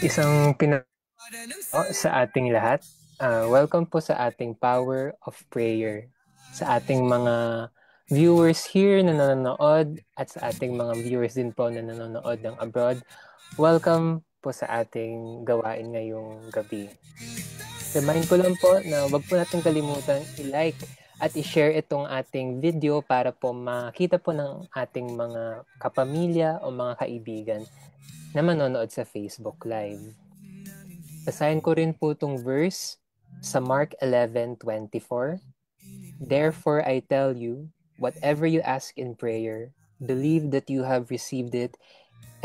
Isang sa ating lahat. Welcome po sa ating Power of Prayer. Sa ating mga viewers here na nanonood at sa ating mga viewers din po na nanonood ng abroad. Welcome po sa ating gawain ngayong gabi. Remind ko lang po na wag po natin kalimutan i-like at i-share itong ating video para po makita po ng ating mga kapamilya o mga kaibigan na manonood sa Facebook Live. Basahin ko rin po itong verse sa Mark 11:24. Therefore I tell you, whatever you ask in prayer, believe that you have received it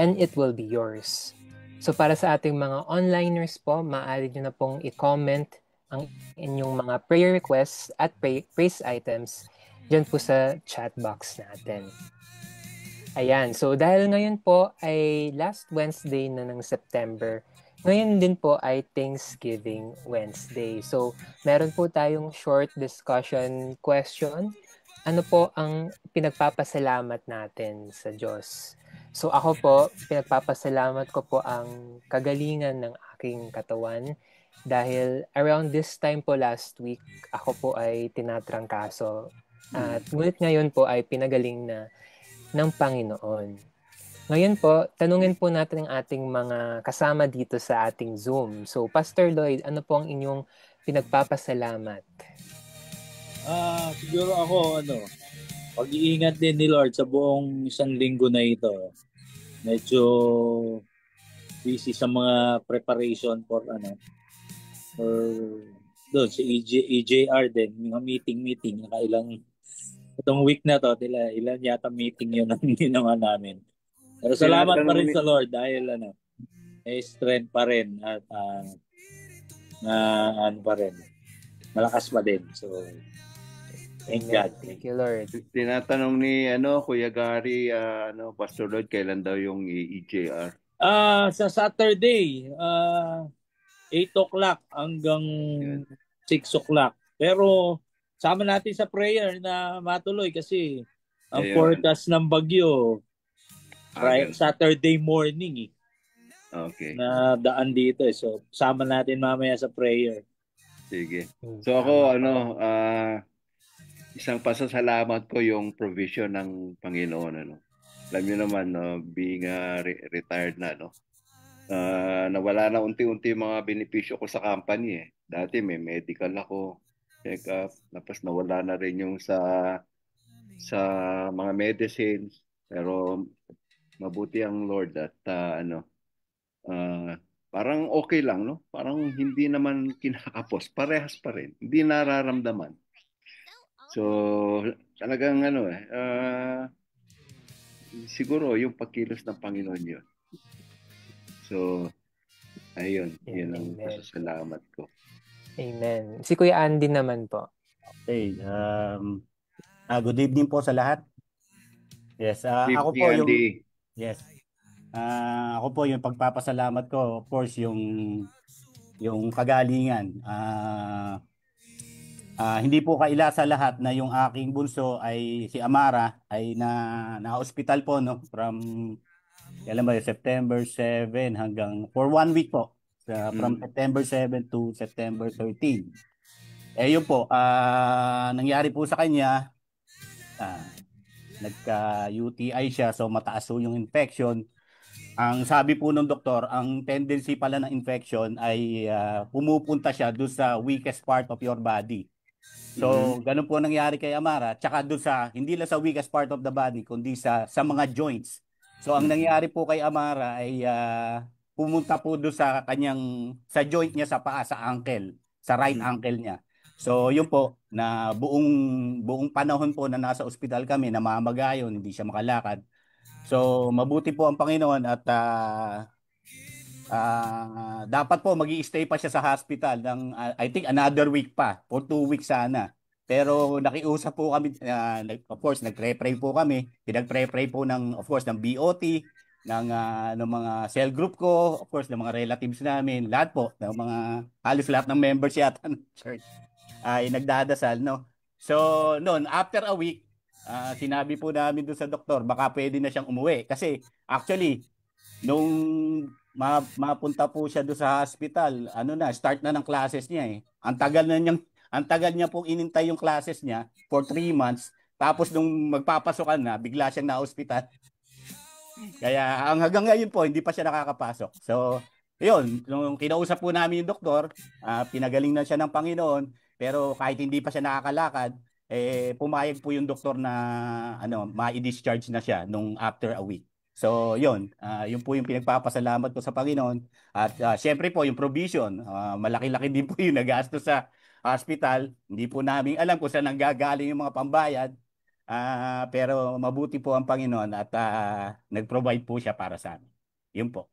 and it will be yours. So para sa ating mga onliners po, maaari nyo na pong i-comment ang inyong mga prayer requests at praise items dyan po sa chat box natin. Ayan, so dahil ngayon po ay last Wednesday na ng September, ngayon din po ay Thanksgiving Wednesday. So meron po tayong short discussion question. Ano po ang pinagpapasalamat natin sa Diyos? So ako po, pinagpapasalamat ko po ang kagalingan ng aking katawan dahil around this time po last week, ako po ay tinatrangkaso. At ngunit ngayon po ay pinagaling na ng Panginoon. Ngayon po, tanungin po natin ang ating mga kasama dito sa ating Zoom. So, Pastor Lloyd, ano po ang inyong pinagpapasalamat? Siguro ako, pag-iingat din ni Lord sa buong isang linggo na ito. Medyo busy sa mga preparation for doon si EJR din, mga meeting, nakailang itong week na to, ilan yata meeting yun ang ginawa namin. Pero salamat pa rin sa Lord dahil may strength pa rin at pa rin. Malakas pa din. So, thank God. Thank you, Lord. Tinatanong ni Kuya Gary, Pastor Lloyd, kailan daw yung EJR? Sa Saturday, 8 o'clock hanggang 6 o'clock. Pero sama natin sa prayer na matuloy kasi ang forecast ng bagyo Saturday morning Okay. na daan dito. So sama natin mamaya sa prayer. Sige. So ako isang pasasalamat ko yung provision ng Panginoon. Alam niyo naman, being retired na, nawala na unti-unti mga benepisyo ko sa company. Dati may medical ako, check-up, tapos nawala na rin yung sa mga medicines. Pero mabuti ang Lord at parang okay lang, no? Parang hindi naman kinakapos, parehas pa rin, hindi nararamdaman. So, talagang siguro yung pagkilos ng Panginoon yun. So, ayun, yun ang pasasalamat ko. Amen. Si Kuya Andy naman po. Okay, good evening po sa lahat. Yes, ako po Andy. Yes. Ako po yung pagpapasalamat ko, of course, yung kagalingan. Hindi po kaila sa lahat na yung aking bunso ay si Amara ay na-hospital po, no, from September 7 hanggang for 1 week po. From September 7 to September 13. Yun po, nangyari po sa kanya, nagka-UTI siya, so mataas po yung infection. Ang sabi po ng doktor, ang tendency pala ng infection ay pumupunta siya doon sa weakest part of your body. So, ganun po nangyari kay Amara, tsaka doon hindi lang sa weakest part of the body, kundi sa mga joints. So, ang nangyari po kay Amara ay pumunta po doon sa joint niya sa paa, sa ankle, sa right ankle niya. So, yun po, na buong panahon po na nasa ospital kami, namamagayon, hindi siya makalakad. So, mabuti po ang Panginoon at dapat po magi-stay pa siya sa hospital ng I think another week pa, for 2 weeks sana. Pero nakiusap po kami, of course, nagpre-pray po kami. Pinagpre-pray po of course, ng BOT, ng mga cell group ko, of course, ng mga relatives namin, lahat po, halos lahat ng members yata ng church ay nagdadasal, no? So, noon, after a week, sinabi po namin doon sa doktor, baka pwede na siyang umuwi. Kasi, actually, nung mapunta po siya doon sa hospital. Ano na, start na ng classes niya eh. Ang tagal niya pong inintay yung classes niya for 3 months. Tapos nung magpapasokan na, bigla siyang na-hospital. Kaya hanggang ngayon po, hindi pa siya nakakapasok. So, yun, nung kinausap po namin yung doktor, pinagaling na siya ng Panginoon, pero kahit hindi pa siya nakakalakad, pumayag po yung doktor na ma-discharge na siya nung after a week. So, yun po yung pinagpapasalamat ko sa Panginoon. At syempre po yung provision, malaki-laki din po yung nagastos sa hospital. Hindi po namin alam kung saan nanggagaling yung mga pambayad. Pero mabuti po ang Panginoon at nag-provide po siya para sa amin. Yun po.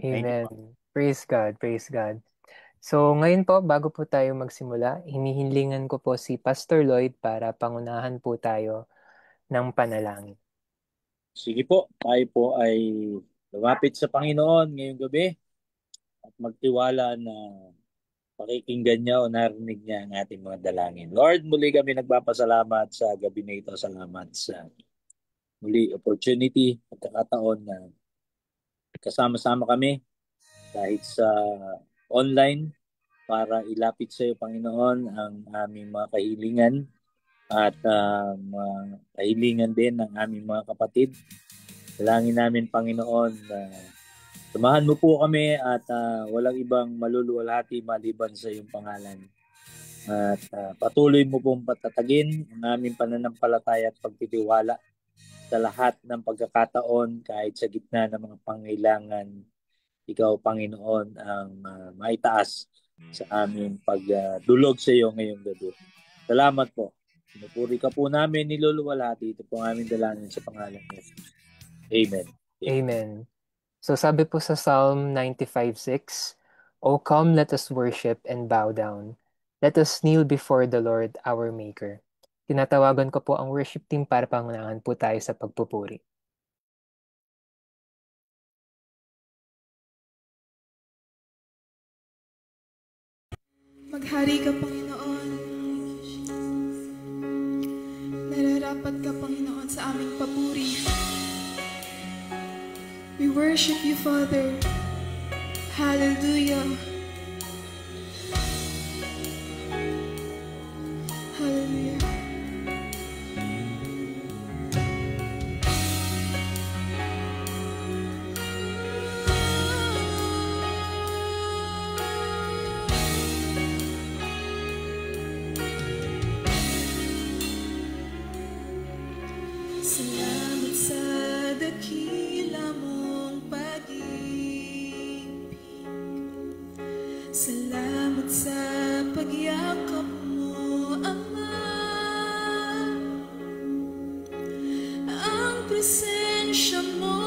Amen. Praise God, praise God. So ngayon po, bago po tayo magsimula, hinihilingan ko po si Pastor Lloyd para pangunahan po tayo ng panalangin. Sige po, tayo po ay lumapit sa Panginoon ngayong gabi at magtiwala na pakikinggan niya o narinig niya ang ating mga dalangin. Lord, muli kami nagpapasalamat sa gabi na ito. Salamat sa muli opportunity at kakataon na kasama-sama kami kahit sa online para ilapit sa iyo, Panginoon, ang aming mga kahilingan at mga kahilingan din ng aming mga kapatid. Dalangin namin, Panginoon, samahan mo po kami at walang ibang maluluwalhati maliban sa iyong pangalan. At patuloy mo pong patatagin ang aming pananampalataya at pagtitiwala sa lahat ng pagkakataon kahit sa gitna ng mga pangailangan. Ikaw, Panginoon, ang maitaas sa aming pagdulog sa iyo ngayong gabi. Salamat po. Pinupuri ka po namin, niluluwalhati. Ito po ang aming dalangin sa pangalan ni Jesus. Amen. Amen. So sabi po sa Psalm 95:6, O come, let us worship and bow down. Let us kneel before the Lord our Maker. Tinatawagan ko po ang worship team para pangunahan po tayo sa pagpupuri. Maghari ka, Panginoon. Nararapat ka, Panginoon, sa aming papuri. We worship you, Father. Hallelujah. Hallelujah. Salamat sa dakila mong pag-ibig. Salamat sa pagyakap mo, Ama. Ang presensya mo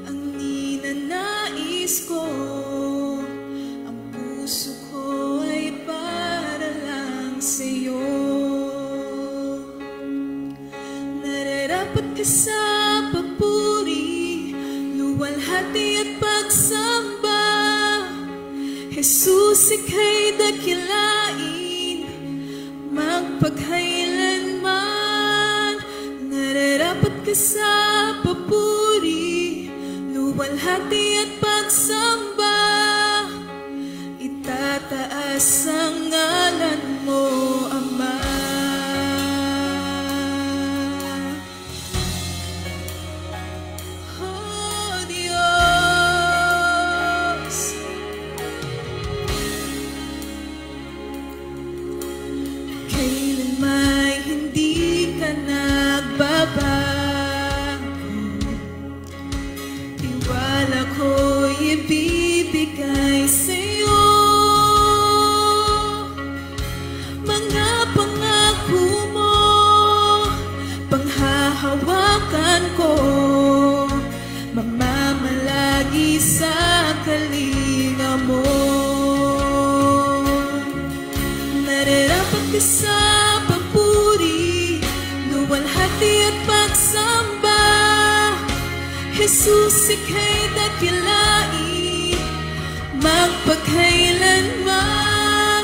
ang ninanais ko. Ang puso ko ay para lang sa'yo. Nararapat ka sa papuri, luwalhati at pagsamba. Jesus, ika'y dakilain, magpagkailanman. Nararapat ka sa papuri, luwalhati at pagsamba. Itataas ang ngalan mo, Ama. Oh, Diyos. Kailan may hindi ka nagbabago, tiwala ko'y ibibigay sa'yo. Mga pangako mo, panghahawakan ko, mamamalagi sa kalinga mo. Nararapat ka sa papuri, luwalhati at pagsamba. Jesus, ika'y dakilain, magpagkailanman.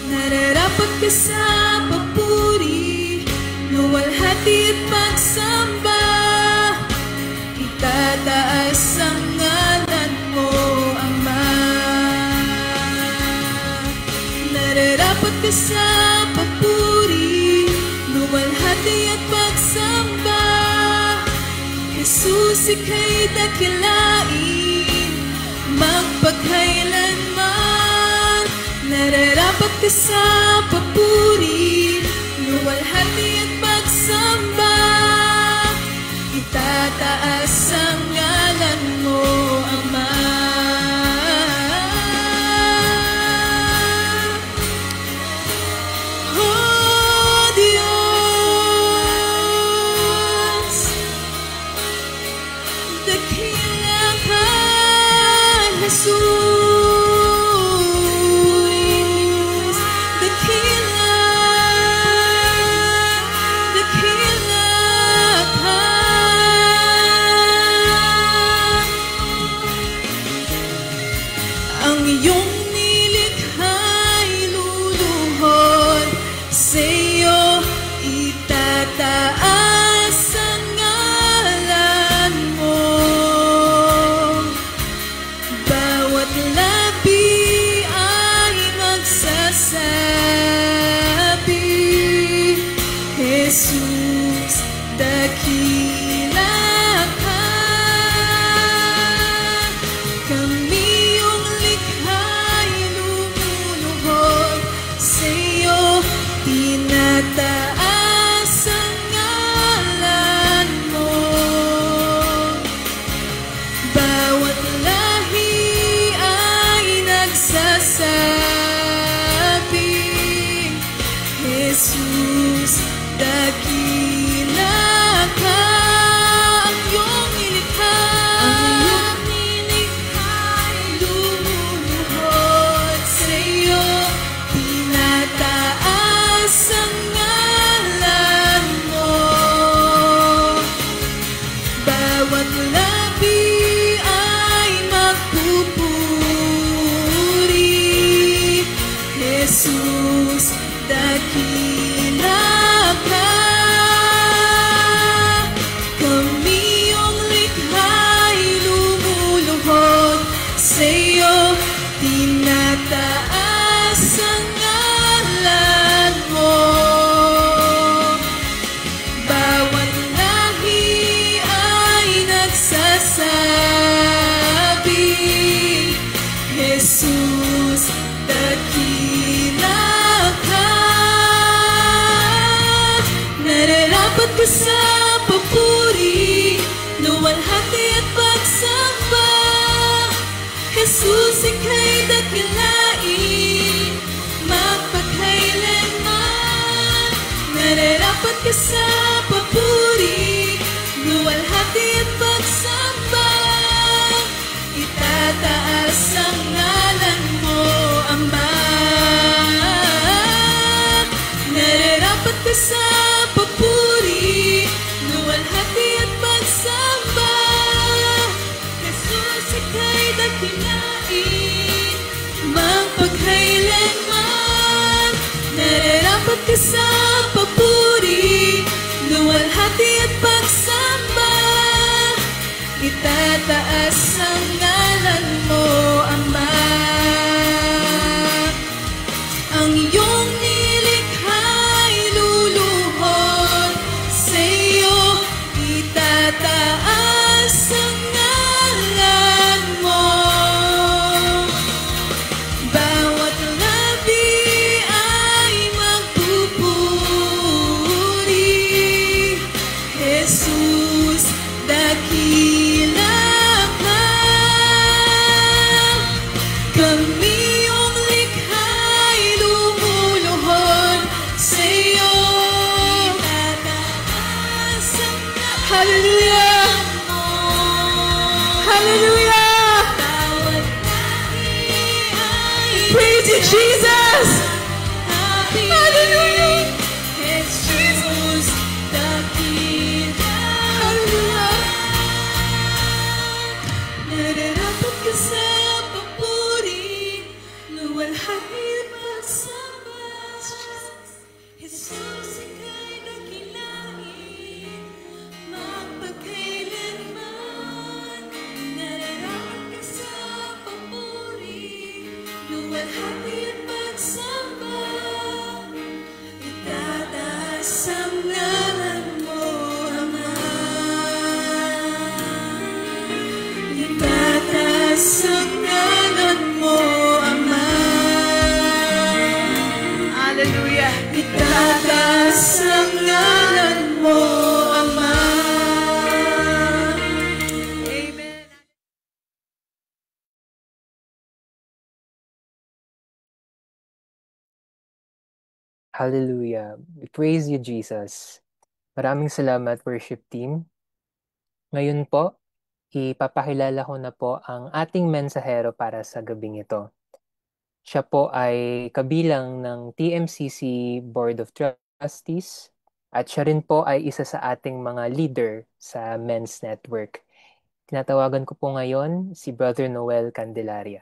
Nararapat ka sa papuri, luwalhati at pagsamba. Itataas ang ngalan nararapat ka sa papuri, luwalhati at pagsamba. Jesus, ika'y dakilain, magpakailanman. Nararapat ka sa papuri, luwalhati at pagsamba. Itataas ang ngalan mo, Ama. Oh, Diyos, dakila ka, Jesus. Luwalhati at pagsamba. Hallelujah. We praise you, Jesus. Maraming salamat, worship team. Ngayon po, ipapakilala ko na po ang ating mensahero para sa gabing ito. Siya po ay kabilang ng TMCC Board of Trustees at siya rin po ay isa sa ating mga leader sa Men's Network. Tinatawagan ko po ngayon si Brother Noel Candelaria.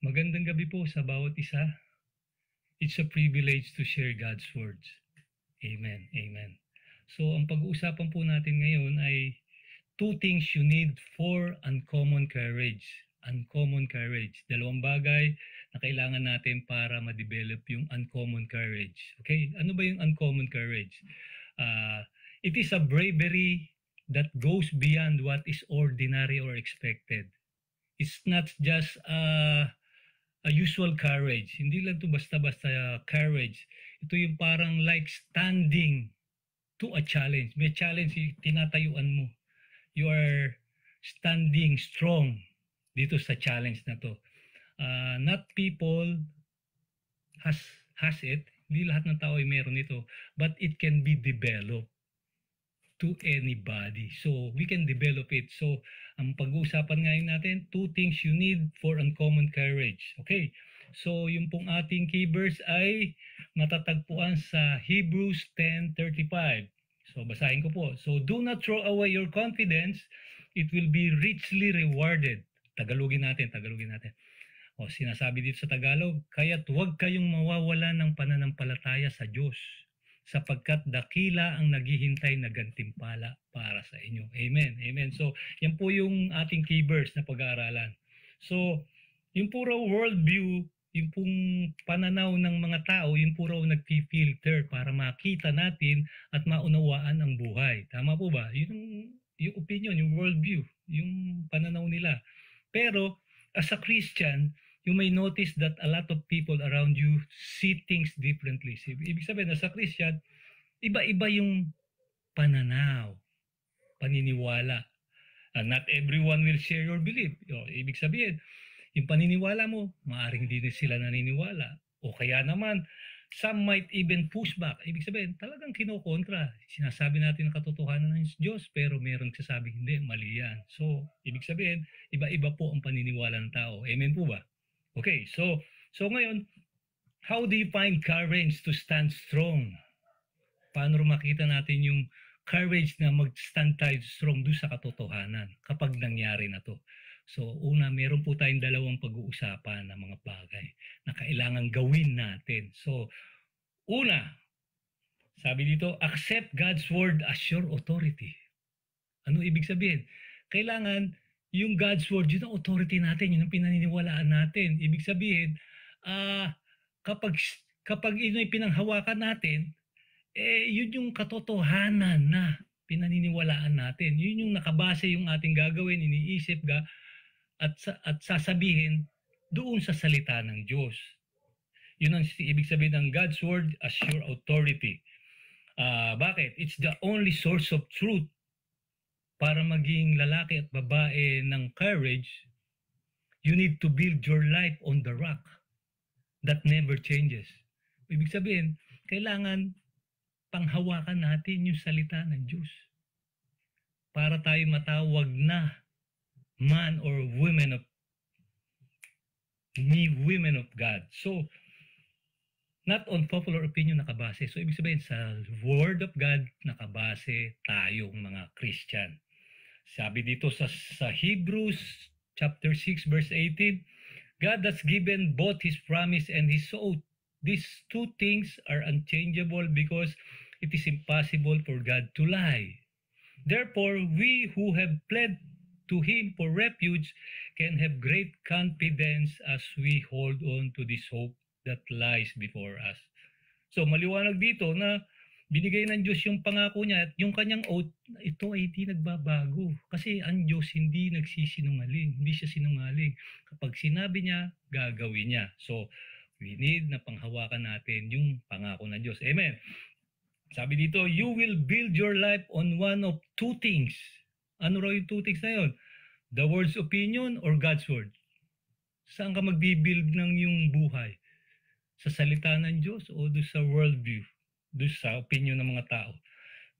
Magandang gabi po sa bawat isa. It's a privilege to share God's words. Amen. Amen. So, ang pag-uusapan po natin ngayon ay 2 things you need for uncommon courage. Uncommon courage. 2 bagay na kailangan natin para ma-develop yung uncommon courage. Okay? Ano ba yung uncommon courage? It is a bravery that goes beyond what is ordinary or expected. It's not just a usual courage. Hindi lang to basta-basta courage. Ito yung parang like standing to a challenge. May challenge, tinatayuan mo. You are standing strong dito sa challenge na to. Not people has it. Hindi lahat ng tao ay meron ito. But it can be developed to anybody. So, we can develop it. So, ang pag-uusapan ngayon natin, 2 things you need for uncommon courage. Okay? So, yung pong ating key verse ay matatagpuan sa Hebrews 10:35. So, basahin ko po. So, do not throw away your confidence. It will be richly rewarded. Tagalogin natin. O, sinasabi dito sa Tagalog, kaya't huwag kayong mawawala ng pananampalataya sa Diyos, sapagkat dakila ang naghihintay na gantimpala para sa inyo. Amen. Amen. So, yan po yung ating key verse na pag-aaralan. So, yung puro worldview, yung pong pananaw ng mga tao, yung puro nag-filter para makita natin at maunawaan ang buhay. Tama po ba? Yung opinion, yung worldview, yung pananaw nila. Pero, as a Christian, you may notice that a lot of people around you see things differently. Ibig sabihin, as a Christian, iba-iba yung pananaw, paniniwala. Not everyone will share your belief. Ibig sabihin, yung paniniwala mo, maaaring hindi sila naniniwala. O kaya naman, some might even push back. Ibig sabihin, talagang kinokontra. Sinasabi natin ang katotohanan ng Diyos, pero mayroong sasabi, hindi, mali yan. So, ibig sabihin, iba-iba po ang paniniwala ng tao. Amen po ba? Okay, so ngayon, how do you find courage to stand strong? Paano makita natin yung courage na mag-stand tayo strong doon sa katotohanan kapag nangyari na to? So, una, meron po tayong 2 pag-uusapan na mga bagay na kailangan gawin natin. So, una, sabi dito, accept God's word as your authority. Ano ibig sabihin? Kailangan yung God's word, yun ang authority natin, yun ang pinaniniwalaan natin. Ibig sabihin, kapag yun ay pinanghawakan natin, yun yung katotohanan na pinaniniwalaan natin. Yun yung nakabase yung ating gagawin, iniisip at sasabihin doon sa salita ng Diyos. Yun ang ibig sabihin ng God's word as your authority. Bakit? It's the only source of truth. Para maging lalaki at babae ng courage, you need to build your life on the rock that never changes. Ibig sabihin, kailangan panghawakan natin yung salita ng Diyos para tayo matawag na man or women of God. So, not on popular opinion nakabase. So, ibig sabihin, sa Word of God nakabase tayong mga Christian. Sabi dito sa Hebrews chapter 6 verse 18, God has given both His promise and His oath. These 2 things are unchangeable because it is impossible for God to lie. Therefore, we who have pled to Him for refuge can have great confidence as we hold on to this hope that lies before us. So, maliwanag dito na binigay ng Diyos yung pangako niya at yung kanyang oath, ito ay hindi nagbabago. Kasi ang Diyos hindi nagsisinungaling, hindi siya sinungaling. Kapag sinabi niya, gagawin niya. So, we need na panghawakan natin yung pangako ng Diyos. Amen. Sabi dito, you will build your life on one of 2 things. Ano raw yung 2 things na yun? The world's opinion or God's word? Saan ka magbibuild ng yung buhay? Sa salita ng Diyos o doon sa worldview? Doon sa opinion ng mga tao?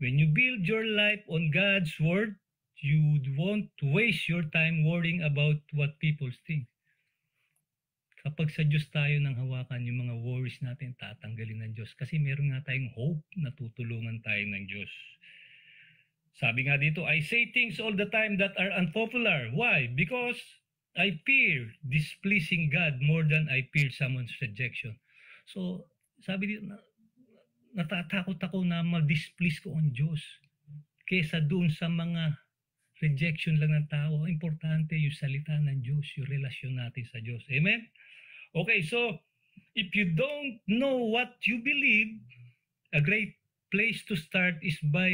When you build your life on God's word, you won't waste your time worrying about what people think. Kapag sa Diyos tayo nang hawakan, yung mga worries natin tatanggalin ng Diyos. Kasi meron nga tayong hope na tutulungan tayo ng Diyos. Sabi nga dito, I say things all the time that are unpopular. Why? Because I fear displeasing God more than I fear someone's rejection. So, sabi dito, natatakot ako na ma-displease ko ang Diyos kesa doon sa mga rejection lang ng tao. Importante yung salita ng Diyos, yung relasyon natin sa Diyos. Amen? Okay, so if you don't know what you believe, a great place to start is by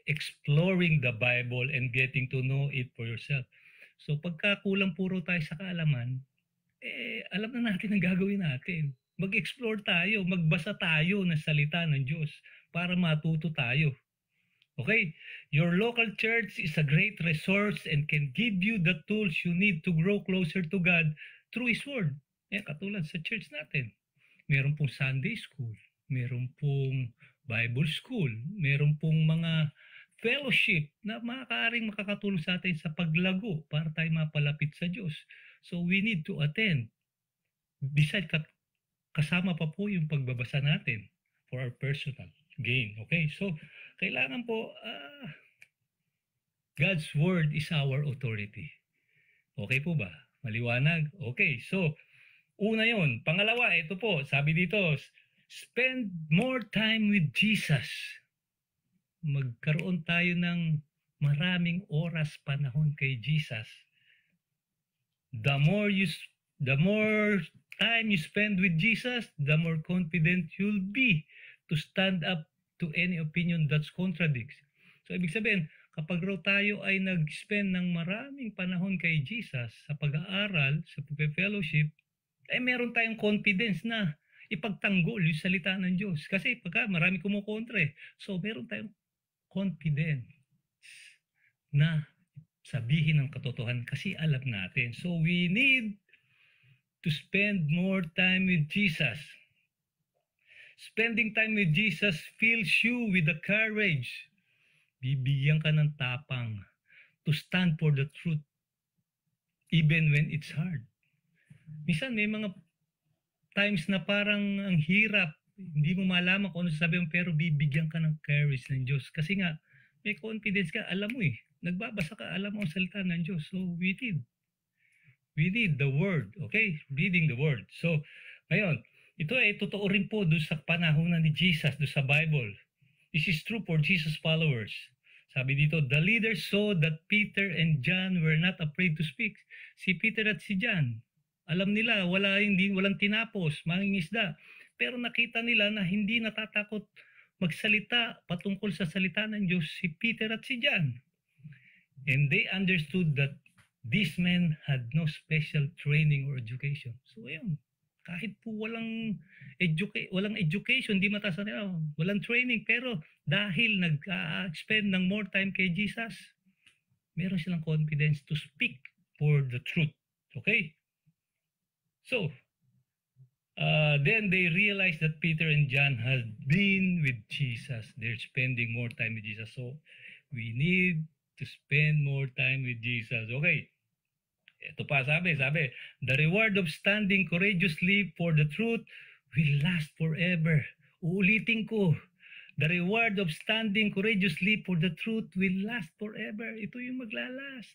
exploring the Bible and getting to know it for yourself. So pagka kulang puro tayo sa kaalaman, alam na natin ang gagawin natin. Mag-explore tayo, magbasa tayo ng salita ng Diyos para matuto tayo. Okay? Your local church is a great resource and can give you the tools you need to grow closer to God through His Word. Katulad sa church natin. Meron pong Sunday School, meron pong Bible School, meron pong mga fellowship na maaaring makakatulong sa atin sa paglago para tayo mapalapit sa Diyos. So we need to attend. Besides, kasama pa po yung pagbabasa natin for our personal gain. Okay? So, kailangan po, God's Word is our authority. Okay po ba? Maliwanag? Okay. So, una yon. Pangalawa, ito po, sabi dito, spend more time with Jesus. Magkaroon tayo ng maraming oras panahon kay Jesus. The more time you spend with Jesus, the more confident you'll be to stand up to any opinion that contradicts. So, ibig sabihin, kapag raw tayo ay nag-spend ng maraming panahon kay Jesus sa pag-aaral, sa pag-fellowship, meron tayong confidence na ipagtanggol yung salita ng Diyos. Kasi pagka marami kumukontra so meron tayong confidence na sabihin ng katotohanan kasi alam natin. So we need to spend more time with Jesus. Spending time with Jesus fills you with the courage. Bibigyan ka ng tapang to stand for the truth even when it's hard. Minsan may mga times na parang ang hirap, hindi mo malaman kung ano sasabihin, pero bibigyan ka ng courage ng Diyos. Kasi nga, may confidence ka, alam mo nagbabasa ka, alam mo ang salita ng Diyos. So we need the Word, okay? Reading the Word. So, ngayon, ito ay totoo rin po doon sa panahon ni Jesus, doon sa Bible. This is true for Jesus followers. Sabi dito, the leaders saw that Peter and John were not afraid to speak. Si Peter at si John, alam nila, walang tinapos, mangingisda. Pero nakita nila na hindi natatakot magsalita patungkol sa salita ng Diyos si Peter at si John. And they understood that these men had no special training or education. So ayun, kahit po walang education, di mataas na walang training, pero dahil nag-spend ng more time kay Jesus, meron silang confidence to speak for the truth. Okay? So, then they realized that Peter and John had been with Jesus. They're spending more time with Jesus. So, we need to spend more time with Jesus. Okay. Ito pa, sabi, the reward of standing courageously for the truth will last forever. Uulitin ko, the reward of standing courageously for the truth will last forever. Ito yung maglalast.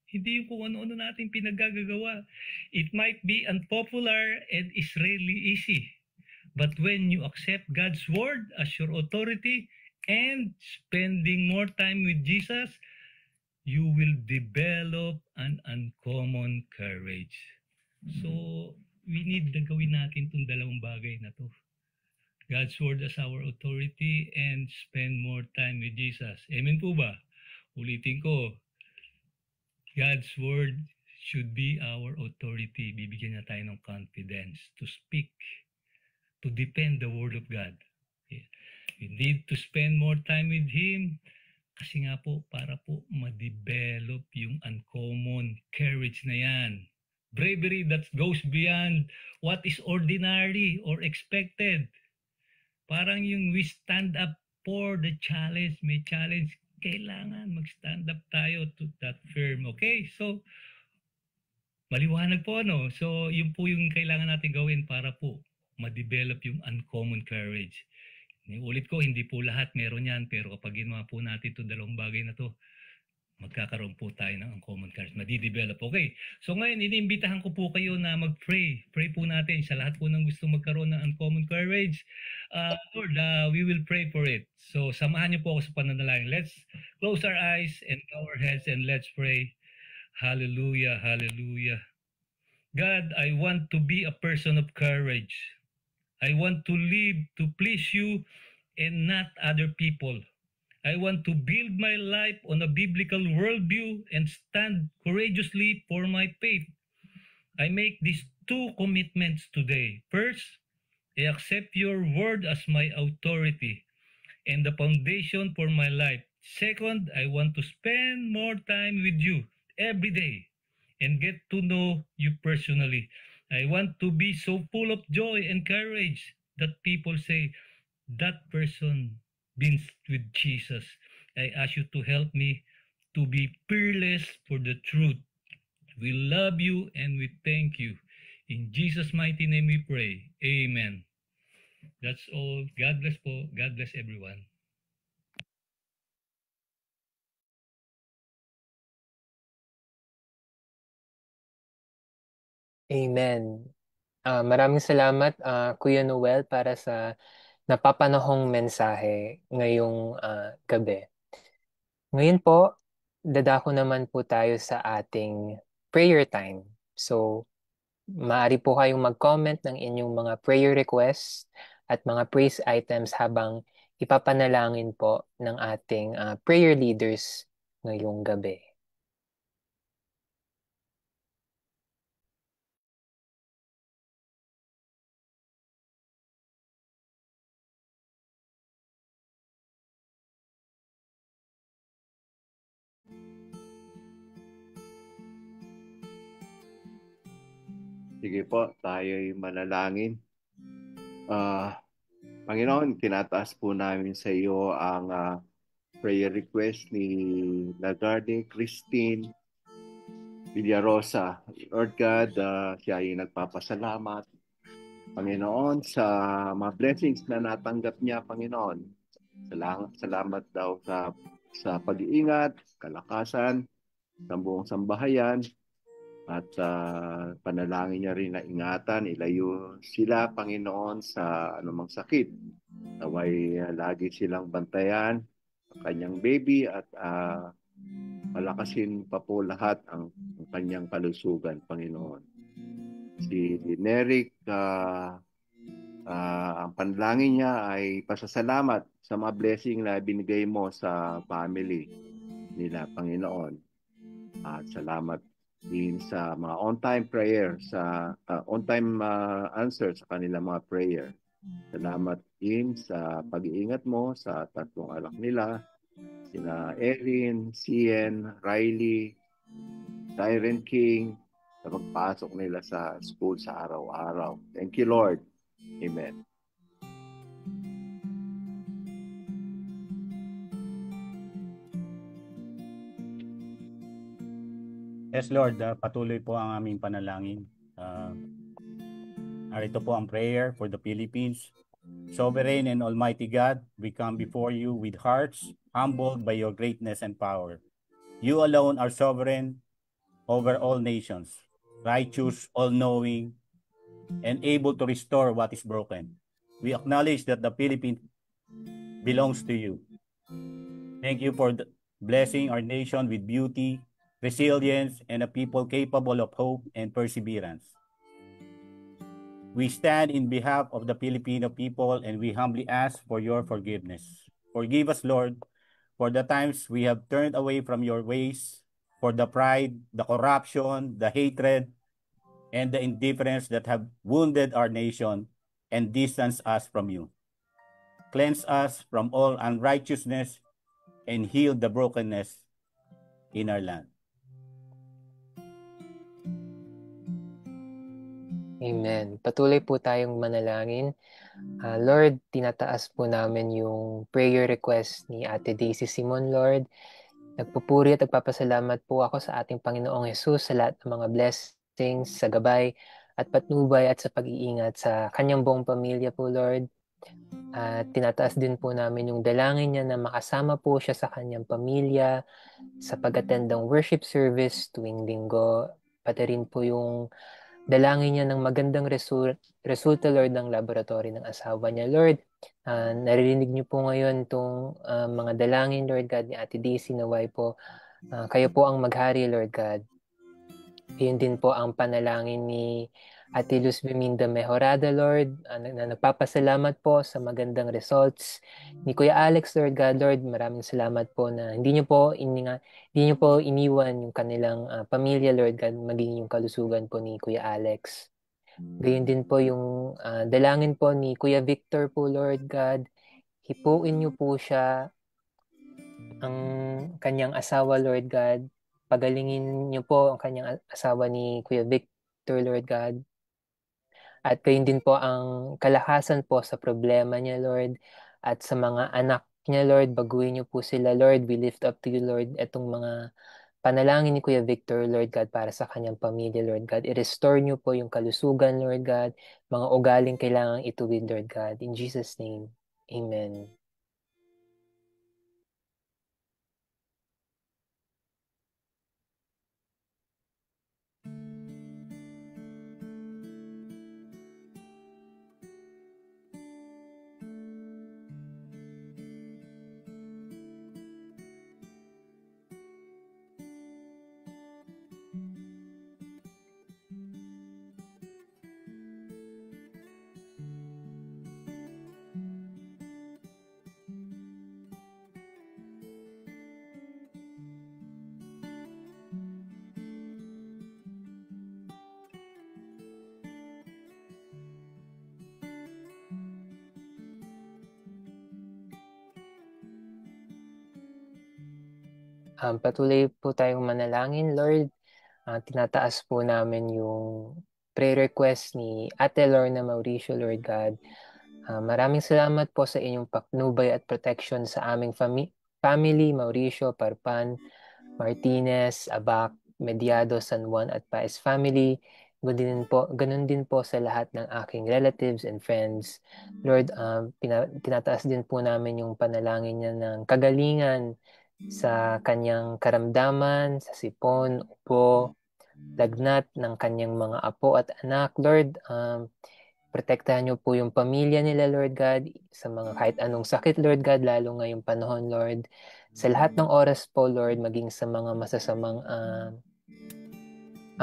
Hindi yung kung ano-ano natin pinagagagawa. It might be unpopular and is rarely easy. But when you accept God's word as your authority and spending more time with Jesus, you will develop an uncommon courage. So, we need na gawin natin itong dalawang bagay na to. God's word as our authority and spend more time with Jesus. Amen po ba? Ulitin ko. God's word should be our authority. Bibigyan niya tayo ng confidence to speak, to defend the word of God. We need to spend more time with Him Kasi nga po, para po ma-develop yung uncommon courage na yan. Bravery that goes beyond what is ordinary or expected. Parang yung we stand up for the challenge. May challenge, kailangan mag-stand up tayo to that firm. Okay? So, maliwanag po, no? So, yun po yung kailangan natin gawin para po ma-develop yung uncommon courage. Ulit ko, hindi po lahat meron yan, pero kapag ginawa po natin itong dalawang bagay na to, magkakaroon po tayo ng uncommon courage, madi-develop. Okay, so ngayon, iniimbitahan ko po kayo na mag-pray. Pray po natin sa lahat po ng gusto magkaroon ng uncommon courage. Lord, we will pray for it. So, samahan niyo po ako sa pananalangin. Let's close our eyes and bow our heads and let's pray. Hallelujah, hallelujah. God, I want to be a person of courage. I want to live to please you and not other people. I want to build my life on a biblical worldview and stand courageously for my faith. I make these two commitments today. First, I accept your word as my authority and the foundation for my life. Second, I want to spend more time with you every day and get to know you personally. I want to be so full of joy and courage that people say, that person been with Jesus. I ask you to help me to be fearless for the truth. We love you and we thank you. In Jesus' mighty name we pray. Amen. That's all. God bless po. God bless everyone. Amen. Maraming salamat, Kuya Noel, para sa napapanahong mensahe ngayong gabi. Ngayon po, dadako naman po tayo sa ating prayer time. So, maaari po kayong mag-comment ng inyong mga prayer requests at mga praise items habang ipapanalangin po ng ating prayer leaders ngayong gabi. Sige po, tayo'y manalangin. Panginoon, tinataas po namin sa iyo ang prayer request ni Lagarde Christine Villarosa. Lord God, siya ay nagpapasalamat, Panginoon, sa mga blessings na natanggap niya, Panginoon. Salamat daw sa pag-iingat, kalakasan, sa buong sambahayan, at panalangin niya rin na ingatan, ilayo sila, Panginoon, sa anumang sakit. Naway lagi silang bantayan ang kanyang baby at palakasin pa po lahat ang kanyang kalusugan, Panginoon. Si Neric, ang panalangin niya ay pasasalamat sa mga blessing na binigay mo sa family nila, Panginoon. At salamat din sa mga on-time prayer, sa on-time answer sa kanilang mga prayer. Salamat din sa pag-iingat mo sa tatlong anak nila, sina Erin, Cien, Riley, Siren King, sa pagpasok nila sa school sa araw-araw. Thank you, Lord. Amen. Yes, Lord, patuloy po ang aming panalangin. Narito po ang prayer for the Philippines. Sovereign and Almighty God, we come before you with hearts humbled by your greatness and power. You alone are sovereign over all nations, righteous, all-knowing, and able to restore what is broken. We acknowledge that the Philippines belongs to you. Thank you for blessing our nation with beauty, resilience, and a people capable of hope and perseverance. We stand in behalf of the Filipino people and we humbly ask for your forgiveness. Forgive us, Lord, for the times we have turned away from your ways, for the pride, the corruption, the hatred, and the indifference that have wounded our nation and distanced us from you. Cleanse us from all unrighteousness and heal the brokenness in our land. Amen. Patuloy po tayong manalangin. Lord, tinataas po namin yung prayer request ni Ate Daisy Simon, Lord. Nagpupuri at nagpapasalamat po ako sa ating Panginoong Hesus sa lahat ng mga blessings, sa gabay at patnubay at sa pag-iingat sa kanyang buong pamilya po, Lord. At tinataas din po namin yung dalangin niya na makasama po siya sa kanyang pamilya sa pag-attend ng worship service tuwing linggo. Pati rin po yung dalangin niya ng magandang resulta, Lord, ng laboratory ng asawa niya, Lord. Naririnig niyo po ngayon itong mga dalangin, Lord God, ni Ate Daisy, naway po. Kayo po ang maghari, Lord God. Yun din po ang panalangin ni Ate Luz Biminda Mejorada, Lord, na nagpapasalamat po sa magandang results ni Kuya Alex, Lord God. Lord, maraming salamat po na hindi niyo po iniwan yung kanilang pamilya, Lord God, maging yung kalusugan po ni Kuya Alex. Gayon din po yung dalangin po ni Kuya Victor po, Lord God. Hipuin niyo po siya, ang kanyang asawa, Lord God. Pagalingin niyo po ang kanyang asawa ni Kuya Victor, Lord God. At gayon din po ang kalakasan po sa problema niya, Lord. At sa mga anak niya, Lord, baguhin niyo po sila, Lord. We lift up to you, Lord, itong mga panalangin ni Kuya Victor, Lord God, para sa kanyang pamilya, Lord God. I-restore niyo po yung kalusugan, Lord God. Mga ugaling kailangang ituwid, Lord God. In Jesus' name, Amen. Patuloy po tayong manalangin, Lord. Tinataas po namin yung prayer request ni Ate Lorna Mauricio, Lord God. Maraming salamat po sa inyong patnubay at protection sa aming family, Mauricio, Parpan, Martinez, Abac, Mediado, San Juan at Paez family. Ganun din po sa lahat ng aking relatives and friends. Lord, tinataas din po namin yung panalangin niya ng kagalingan sa kanyang karamdaman, sa sipon, upo, lagnat ng kanyang mga apo at anak. Lord, protektahan niyo po yung pamilya nila, Lord God, sa mga kahit anong sakit, Lord God, lalo ngayong panahon, Lord. Sa lahat ng oras po, Lord, maging sa mga masasamang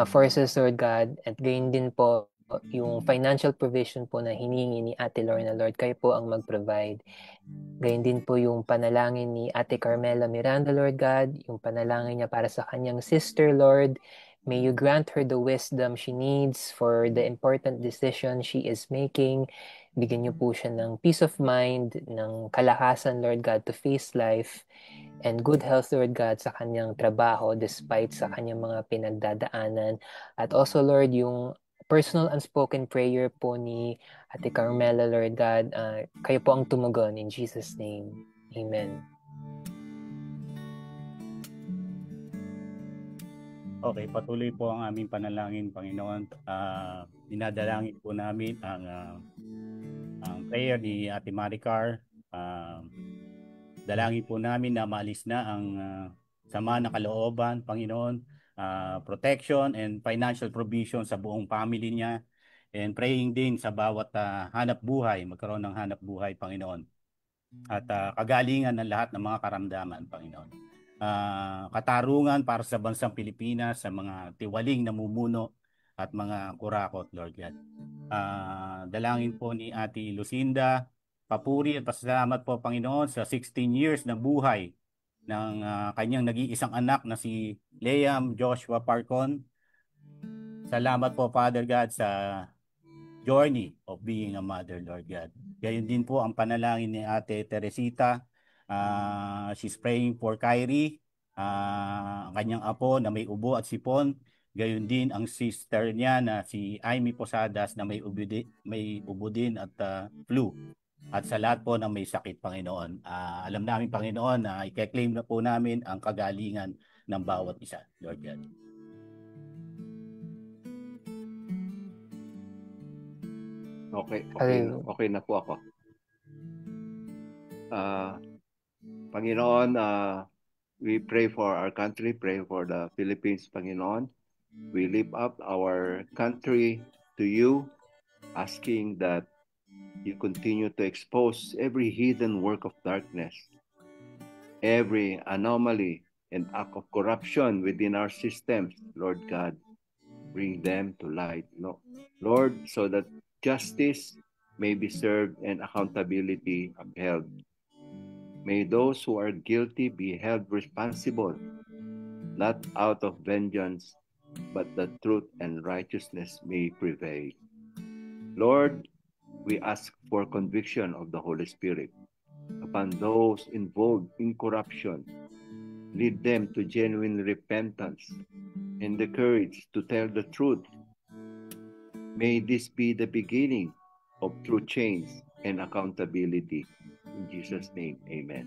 forces, Lord God, at gain din po yung financial provision po na hiningi ni Ate Lorna, Lord, kayo po ang mag-provide. Gayon din po yung panalangin ni Ate Carmela Miranda, Lord God, yung panalangin niya para sa kanyang sister, Lord. May you grant her the wisdom she needs for the important decision she is making. Bigyan niyo po siya ng peace of mind, ng kalakasan, Lord God, to face life, and good health, Lord God, sa kanyang trabaho despite sa kanyang mga pinagdadaanan. At also, Lord, yung personal unspoken prayer po ni Ate Carmela, Lord God, kayo po ang tumugon in Jesus' name. Amen. Okay, patuloy po ang aming panalangin, Panginoon. Dinadalangin po namin ang prayer ni Ate Maricar. Dalangin po namin na maalis na ang sama na kalooban, Panginoon, protection and financial provision sa buong family niya, and praying din sa bawat hanap buhay, magkaroon ng hanap buhay, Panginoon, at kagalingan ng lahat ng mga karamdaman, Panginoon. Katarungan para sa bansang Pilipinas, sa mga tiwaling namumuno at mga kurakot, Lord God. Dalangin po ni Ate Lucinda, papuri at pasalamat po, Panginoon, sa 16 years na buhay ng kanyang nag-iisang anak na si Liam Joshua Parcon. Salamat po, Father God, sa journey of being a mother, Lord God. Gayon din po ang panalangin ni Ate Teresita She's praying for Kyrie, ang kanyang apo na may ubo at sipon. Gayon din ang sister niya na si Amy Posadas na may ubo din at flu. At sa lahat po na may sakit, Panginoon, alam namin, Panginoon, na i-claim na po namin ang kagalingan ng bawat isa, Lord God. Okay na po ako. Panginoon, we pray for our country, pray for the Philippines, Panginoon. We lift up our country to you, asking that you continue to expose every hidden work of darkness, every anomaly and act of corruption within our systems, Lord God. Bring them to light, Lord, so that justice may be served and accountability upheld. May those who are guilty be held responsible, not out of vengeance, but that truth and righteousness may prevail. Lord, we ask for conviction of the Holy Spirit upon those involved in corruption. Lead them to genuine repentance and the courage to tell the truth. May this be the beginning of true change and accountability. In Jesus' name, amen.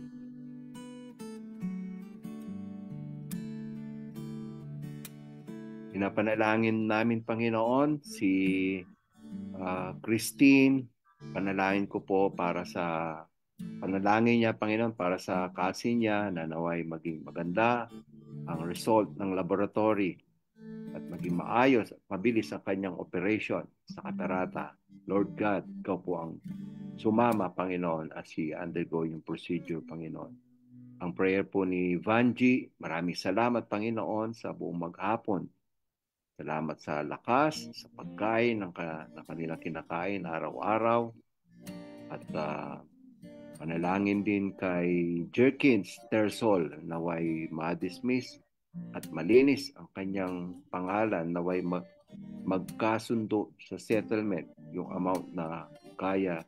Pinapanalangin namin, Panginoon, si Christine. Panalangin ko po para sa panalangin niya, Panginoon, para sa kasi niya na naway maging maganda ang result ng laboratory at maging maayos at mabilis ang kanyang operation sa katarata. Lord God, ikaw po ang sumama, Panginoon, as he undergo yung procedure, Panginoon. Ang prayer po ni Vanji, maraming salamat, Panginoon, sa buong maghapon. Salamat sa lakas, sa pagkain ng kanilang kinakain araw-araw. At panalangin din kay Jerkins Tersol, naway ma-dismiss at malinis ang kanyang pangalan, naway magkasundo sa settlement yung amount na kaya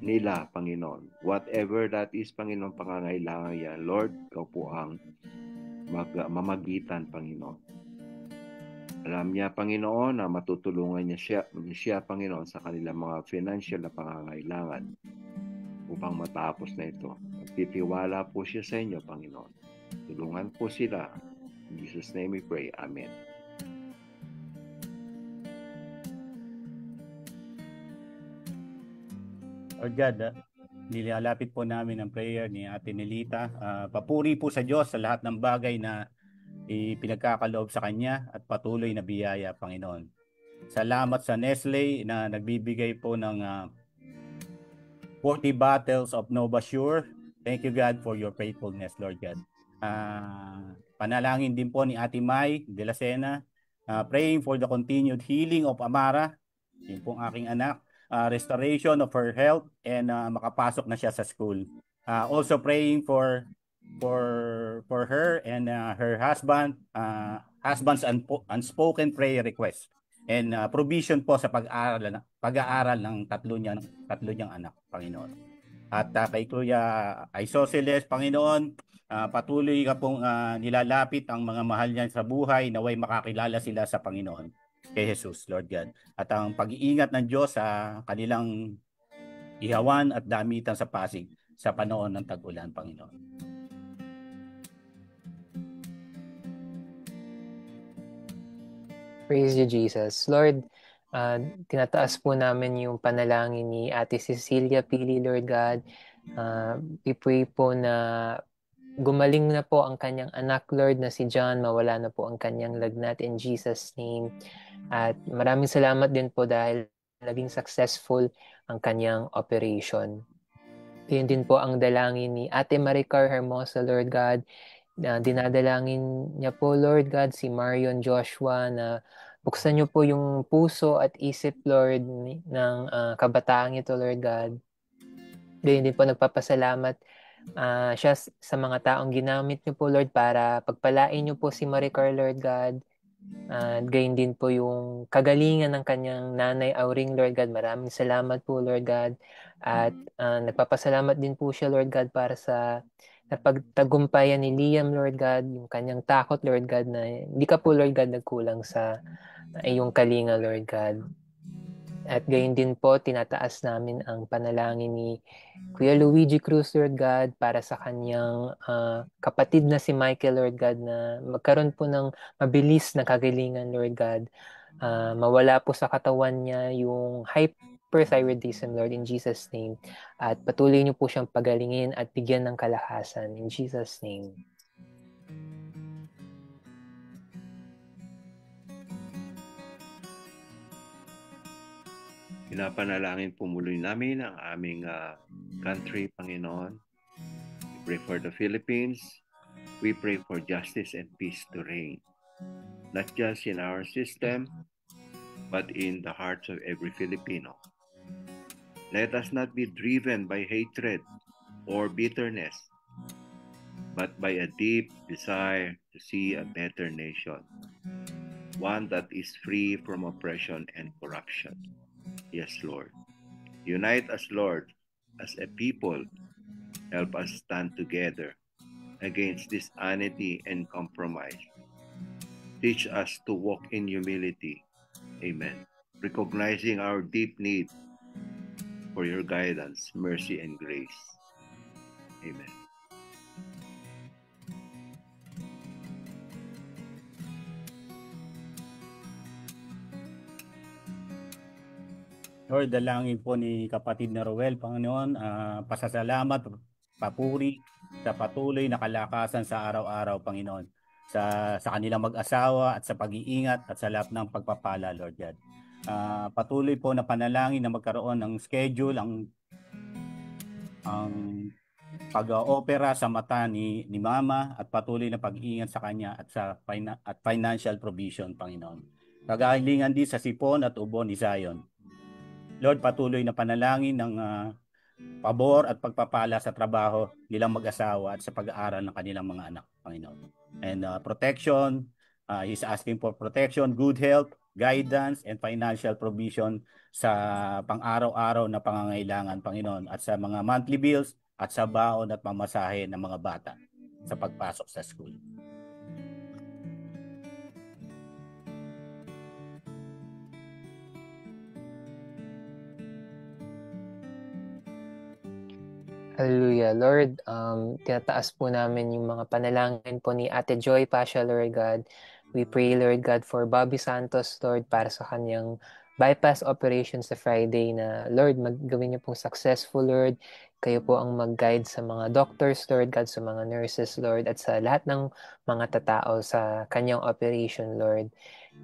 nila, Panginoon. Whatever that is, Panginoon, pangangailangan yan, Lord, ikaw po ang mamagitan, Panginoon. Alam niya, Panginoon, na matutulungan niya siya, Panginoon, sa kanilang mga financial na pangangailangan upang matapos na ito. Nagtitiwala po siya sa inyo, Panginoon. Tulungan po sila. In Jesus' name we pray. Amen. Lord God, nilalapit po namin ang prayer ni Ate Nelita. Papuri po sa Diyos sa lahat ng bagay na ipinagkakaloob sa Kanya at patuloy na biyaya, Panginoon. Salamat sa Nestle na nagbibigay po ng 40 bottles of Nova Sure. Thank you, God, for your faithfulness, Lord God. Panalangin din po ni Ate May de la Sena, praying for the continued healing of Amara, yung pong aking anak, restoration of her health, and makapasok na siya sa school. Also praying for her and her husband's unspoken prayer request and provision po sa pag-aaral ng tatlo niyang anak, Panginoon. At kay Kuya Isosceles, Panginoon, patuloy ka pong nilalapit ang mga mahal niyan sa buhay, naway makakilala sila sa Panginoon, kay Jesus, Lord God. At ang pag-iingat ng Diyos sa kanilang ihawan at damitan sa Pasig sa panahon ng tag-ulan, Panginoon. Praise you, Jesus. Lord, tinataas po namin yung panalangin ni Ate Cecilia Pili, Lord God. We pray po na gumaling na po ang kanyang anak, Lord, na si John. Mawala na po ang kanyang lagnat in Jesus' name. At maraming salamat din po dahil naging successful ang kanyang operation. Yun din po ang dalangin ni Ate Maricar Hermosa, Lord God. Dinadalangin niya po, Lord God, si Marion Joshua na buksan niyo po yung puso at isip, Lord, ng kabataang ito, Lord God. Ganyan din po nagpapasalamat siya sa mga taong ginamit niyo po, Lord, para pagpalain niyo po si Maricar, Lord God. At gayon din po yung kagalingan ng kanyang nanay Auring, Lord God. Maraming salamat po, Lord God. At nagpapasalamat din po siya, Lord God, para sa napagtagumpayan ni Liam, Lord God, yung kanyang takot, Lord God, na hindi ka po, Lord God, nagkulang sa iyong kalinga, Lord God. At gayon din po, tinataas namin ang panalangin ni Kuya Luigi Cruz, Lord God, para sa kanyang kapatid na si Michael, Lord God, na magkaroon po ng mabilis na kagalingan, Lord God. Mawala po sa katawan niya yung hyperthyroidism, Lord, in Jesus' name. At patuloy niyo po siyang pagalingin at bigyan ng kalakasan, in Jesus' name. Pinapanalangin po muli namin ang aming country, Panginoon. We pray for the Philippines. We pray for justice and peace to reign, not just in our system, but in the hearts of every Filipino. Let us not be driven by hatred or bitterness, but by a deep desire to see a better nation, one that is free from oppression and corruption. Yes, Lord. Unite us, Lord, as a people. Help us stand together against dishonesty and compromise. Teach us to walk in humility. Amen. Recognizing our deep need for your guidance, mercy, and grace. Amen. Lord, dalangin po ni kapatid na Roel, Panginoon, pasasalamat, papuri sa patuloy na kalakasan sa araw-araw, Panginoon, sa kanilang mag-asawa at sa pag-iingat at sa lahat ng pagpapala, Lord God. Patuloy po na panalangin na magkaroon ng schedule ang pag-opera sa mata ni Mama at patuloy na pag-iingat sa kanya at sa financial provision, Panginoon. Kagalingan din sa sipon at ubo ni Zion. Lord, patuloy na panalangin ng pabor at pagpapala sa trabaho nilang mag-asawa at sa pag-aaral ng kanilang mga anak, Panginoon. And protection, He's asking for protection, good health, guidance, and financial provision sa pang-araw-araw na pangangailangan, Panginoon, at sa mga monthly bills at sa baon at pamasahe ng mga bata sa pagpasok sa school. Hallelujah, Lord. Tinataas po namin yung mga panalangin po ni Ate Joy Pasha, Lord God. We pray, Lord God, for Bobby Santos, Lord, para sa kanyang bypass operation sa Friday na, Lord, gawin niyo pong successful, Lord. Kayo po ang mag-guide sa mga doctors, Lord God, sa mga nurses, Lord, at sa lahat ng mga tatao sa kanyang operation, Lord.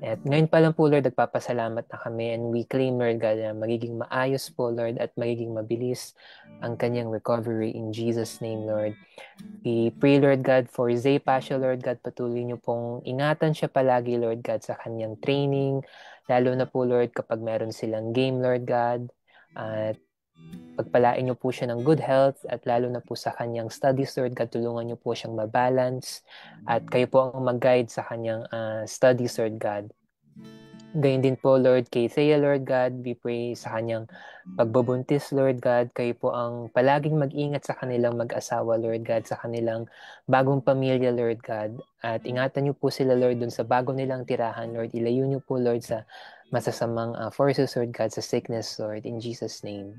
At ngayon pa lang po, Lord, nagpapasalamat na kami and we claim, Lord God, na magiging maayos po, Lord, at magiging mabilis ang kanyang recovery in Jesus' name, Lord. We pray, Lord God, for Zay Pasha, Lord God, patuloy niyo pong ingatan siya palagi, Lord God, sa kanyang training, lalo na po, Lord, kapag meron silang game, Lord God, at pagpalain niyo po siya ng good health at lalo na po sa kanyang studies, Lord God, tulungan niyo po siyang mabalance at kayo po ang mag-guide sa kanyang studies, Lord God. Gayun din po, Lord, kay Thea, Lord God, we pray sa kanyang pagbubuntis, Lord God, kayo po ang palaging mag-ingat sa kanilang mag-asawa, Lord God, sa kanilang bagong pamilya, Lord God, at ingatan niyo po sila, Lord, dun sa bago nilang tirahan, Lord, ilayo niyo po, Lord, sa masasamang forces, Lord God, sa sickness, Lord, in Jesus' name.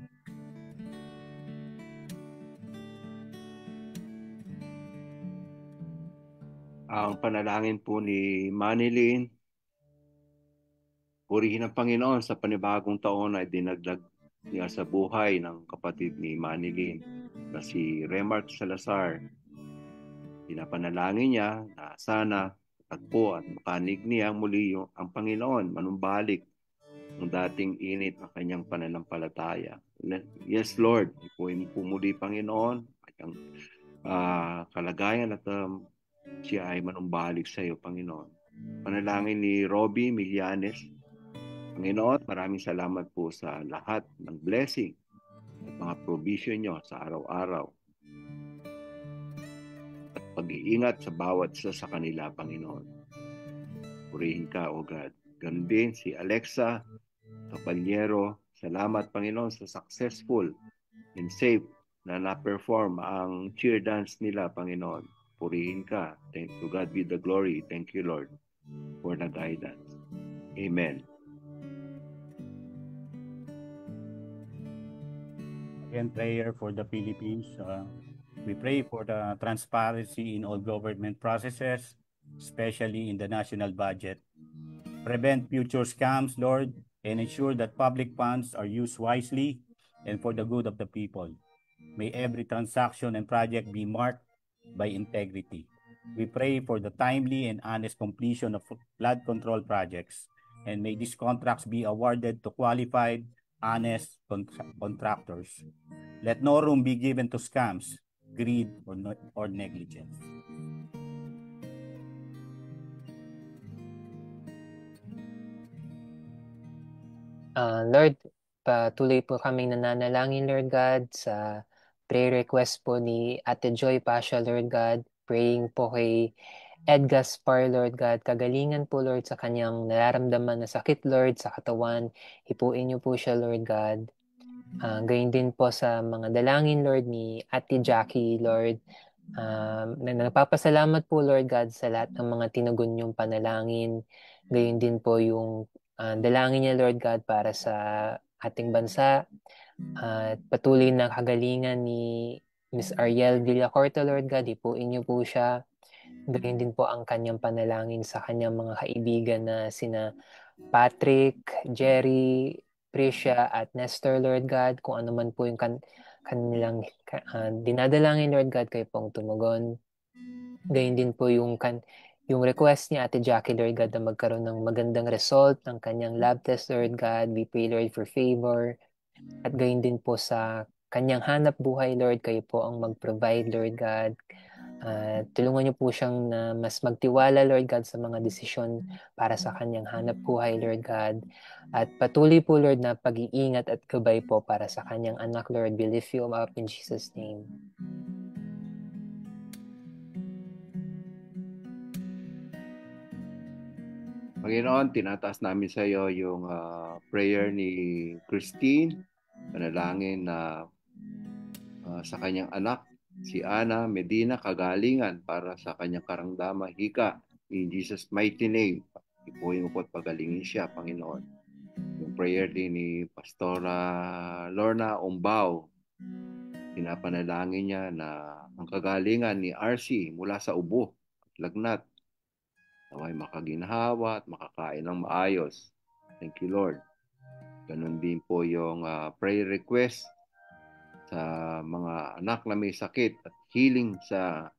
Ang panalangin po ni Manilyn, purihin ang Panginoon sa panibagong taon ay dinagdag niya sa buhay ng kapatid ni Manilyn na si Remark Salazar. Pinapanalangin niya na sana tagpo at makanig niya muli ang Panginoon, manumbalik ng dating init ng kanyang pananampalataya. Yes, Lord, ipuin po muli, Panginoon, kanyang kalagayan at siya ay manumbalik sa iyo, Panginoon. Panalangin ni Robbie Millanes, Panginoon, maraming salamat po sa lahat ng blessing at mga provision nyo sa araw-araw at pag-iingat sa bawat isa sa kanila, Panginoon. Purihin ka, O God. Ganun din si Alexa Capaliero. Salamat, Panginoon, sa successful and safe na na-perform ang cheer dance nila, Panginoon. Purihin ka. Thank to God be the glory. Thank you, Lord, for the guidance. Amen. Again, prayer for the Philippines. We pray for the transparency in all government processes, especially in the national budget. Prevent future scams, Lord, and ensure that public funds are used wisely and for the good of the people. May every transaction and project be marked by integrity. We pray for the timely and honest completion of flood control projects, and may these contracts be awarded to qualified, honest contractors. Let no room be given to scams, greed, or negligence. Lord, patuloy po kaming nananalangin, Lord God, sa prayer request po ni Ate Joy Pasha, Lord God. Praying po kay Ed Gaspar, Lord God. Kagalingan po, Lord, sa kanyang nararamdaman na sakit, Lord, sa katawan. Hipuin niyo po siya, Lord God. Gayon din po sa mga dalangin, Lord, ni Ate Jackie, Lord. Nagpapasalamat po, Lord God, sa lahat ng mga tinugon niyong panalangin. Gayon din po yung dalangin niya, Lord God, para sa ating bansa. At patuloy na kagalingan ni Miss Ariel Villacorta, Lord God. Ipuin niyo po siya. Gayon din po ang kanyang panalangin sa kanyang mga kaibigan na sina Patrick, Jerry, Prisha at Nestor, Lord God. Kung ano man po yung kanilang dinadalangin, Lord God, kayo pong tumugon. Gayon din po yung request ni Ate Jackie, Lord God, na magkaroon ng magandang result ng kanyang lab test, Lord God. We pray, Lord, for favor. At gayon din po sa kanyang hanap buhay, Lord, kayo po ang mag-provide, Lord God. Tulungan niyo po siyang na mas magtiwala, Lord God, sa mga desisyon para sa kanyang hanap buhay, Lord God. At patuloy po, Lord, na pag-iingat at gabay po para sa kanyang anak, Lord. We lift you up in Jesus' name. Panginoon, tinataas namin sa iyo yung prayer ni Christine. Panalangin na sa kanyang anak, si Ana Medina, kagalingan para sa kanyang karamdaman, hika. In Jesus' mighty name, ipuhin mo po at pagalingin siya, Panginoon. Yung prayer din ni Pastora Lorna Umbao, pinapanalangin niya na ang kagalingan ni RC mula sa ubo at lagnat, naway makaginhawa at makakain ng maayos. Thank you, Lord. Ganun din po yung prayer request sa mga anak na may sakit at healing sa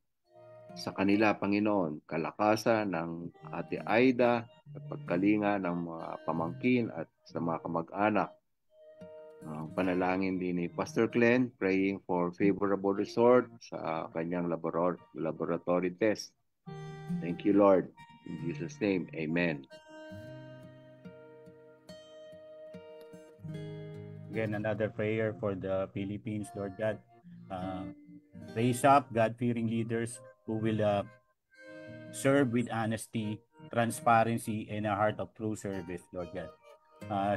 kanila, Panginoon. Kalakasan ng Ate Aida at pagkalinga ng mga pamangkin at sa mga kamag-anak. Panalangin din ni Pastor Glenn, praying for favorable result sa kanyang laboratory test. Thank you, Lord. In Jesus' name, amen. Again, another prayer for the Philippines, Lord God. Raise up God-fearing leaders who will serve with honesty, transparency, and a heart of true service, Lord God.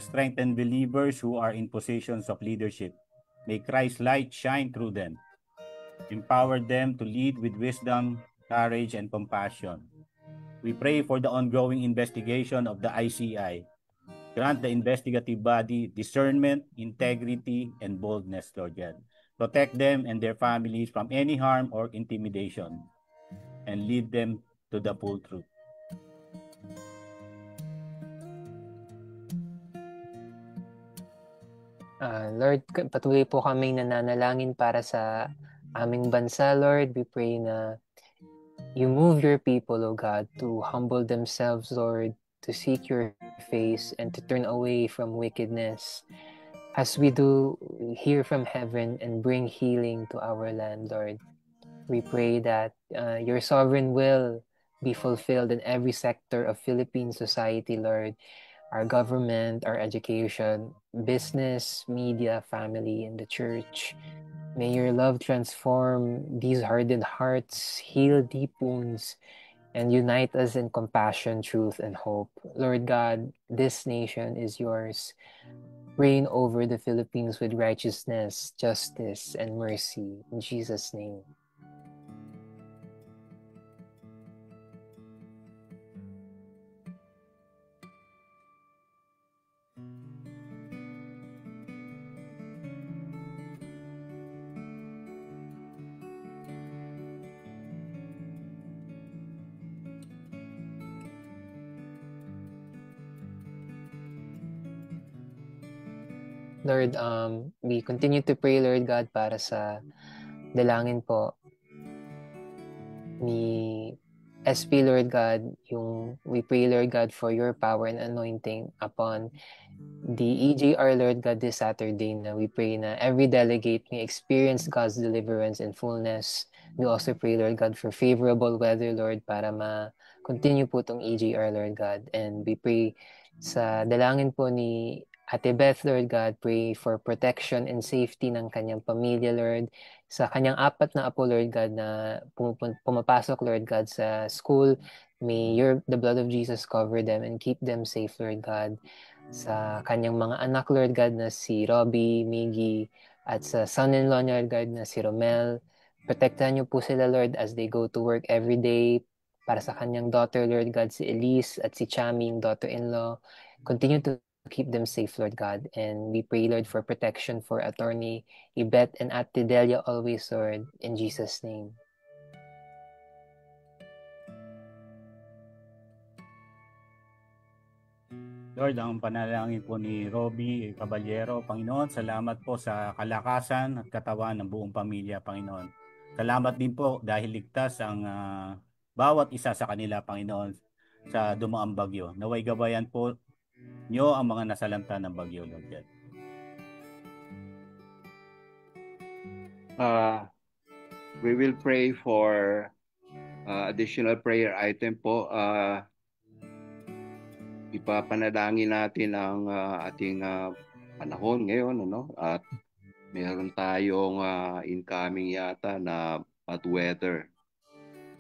Strengthen believers who are in positions of leadership. May Christ's light shine through them. Empower them to lead with wisdom, courage, and compassion. We pray for the ongoing investigation of the ICI. Grant the investigative body discernment, integrity, and boldness, Lord God. Protect them and their families from any harm or intimidation, and lead them to the full truth. Lord, patuloy po kaming nananalangin para sa aming bansa, Lord. We pray na you move your people, O God, to humble themselves, Lord, to seek your face and to turn away from wickedness, as we do hear from heaven and bring healing to our land, Lord. We pray that your sovereign will be fulfilled in every sector of Philippine society, Lord. Our government, our education, business, media, family, and the church. May your love transform these hardened hearts, heal deep wounds, and unite us in compassion, truth, and hope. Lord God, this nation is yours. Reign over the Philippines with righteousness, justice, and mercy. In Jesus' name. Lord, we continue to pray, Lord God, para sa dalangin po ni SP, Lord God, we pray, Lord God, for your power and anointing upon the EJR, Lord God, this Saturday na we pray na every delegate may experience God's deliverance and fullness. We also pray, Lord God, for favorable weather, Lord, para ma-continue po itong EJR, Lord God. And we pray sa dalangin po ni Ate Beth, Lord God, pray for protection and safety ng kanyang pamilya, Lord. Sa kanyang 4 na apo, Lord God, na pumapasok, Lord God, sa school, may the blood of Jesus cover them and keep them safe, Lord God. Sa kanyang mga anak, Lord God, na si Robbie, Miggy, at sa son-in-law niya, Lord God, na si Romel. Protektahan niyo po sila, Lord, as they go to work every day. Para sa kanyang daughter, Lord God, si Elise at si Chami, yung daughter-in-law. Continue to keep them safe, Lord God. And we pray, Lord, for protection for Attorney Yvette and Ate Delia always, Lord, in Jesus' name. Lord, ang panalangin po ni Robbie Caballero, Panginoon, salamat po sa kalakasan at katawan ng buong pamilya, Panginoon. Salamat din po dahil ligtas ang bawat isa sa kanila, Panginoon, sa dumaang bagyo. Naway gabayan po niyo ang mga nasalanta ng bagyo, Lord God. We will pray for additional prayer item po. Ipapanalangin natin ang ating panahon ngayon, ano? At meron tayong incoming yata na bad weather.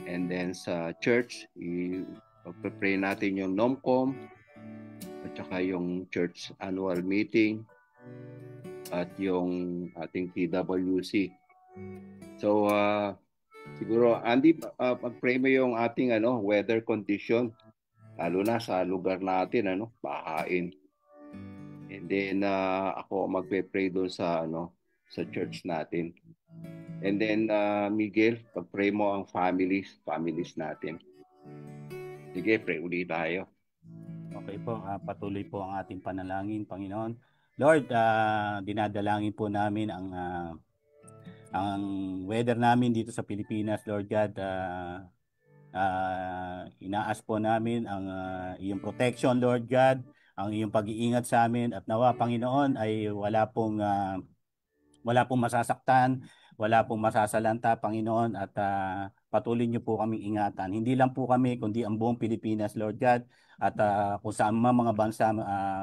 And then sa church, i-pray natin yung NOMCOM at saka yung church annual meeting at yung ating TWC. So siguro Andy, pag-pray mo yung ating weather condition, lalo na sa lugar natin, bahain. And then ako magpe-pray doon sa sa church natin. And then Miguel, pag-pray mo ang families natin. Sige, pray ulit tayo. Okay po, patuloy po ang ating panalangin, Panginoon. Lord, dinadalangin po namin ang weather namin dito sa Pilipinas, Lord God. Inaas po namin ang iyong protection, Lord God, ang iyong pag-iingat sa amin, at nawa, Panginoon, ay wala pong masasaktan, wala pong masasalanta, Panginoon, at patuloy niyo po kaming ingatan. Hindi lang po kami, kundi ang buong Pilipinas, Lord God, at kung saan mga bansa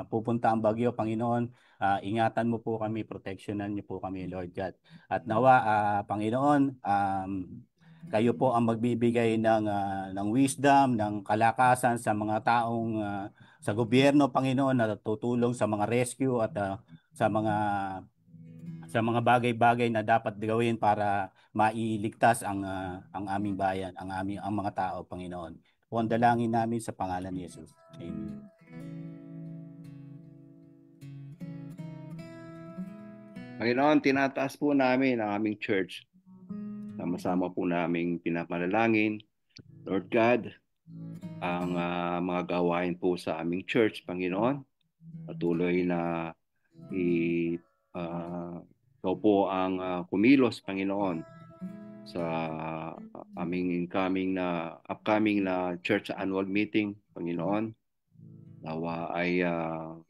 pupunta ang bagyo, Panginoon, ingatan mo po kami, protectionan niyo po kami, Lord God. At nawa, Panginoon, kayo po ang magbibigay ng wisdom, ng kalakasan sa mga taong sa gobyerno, Panginoon, na tutulong sa mga rescue at sa mga bagay-bagay na dapat gawin para mailigtas ang aming bayan, ang mga tao, Panginoon. Po ang dalangin namin sa pangalan ni Jesus. Amen. Panginoon, tinataas po namin ang aming church. Sama-sama po naming pinapanalangin, Lord God, ang mga gawain po sa aming church, Panginoon. Patuloy na ikaw po ang kumilos, Panginoon, sa aming upcoming na church annual meeting, Panginoon. Nawa ay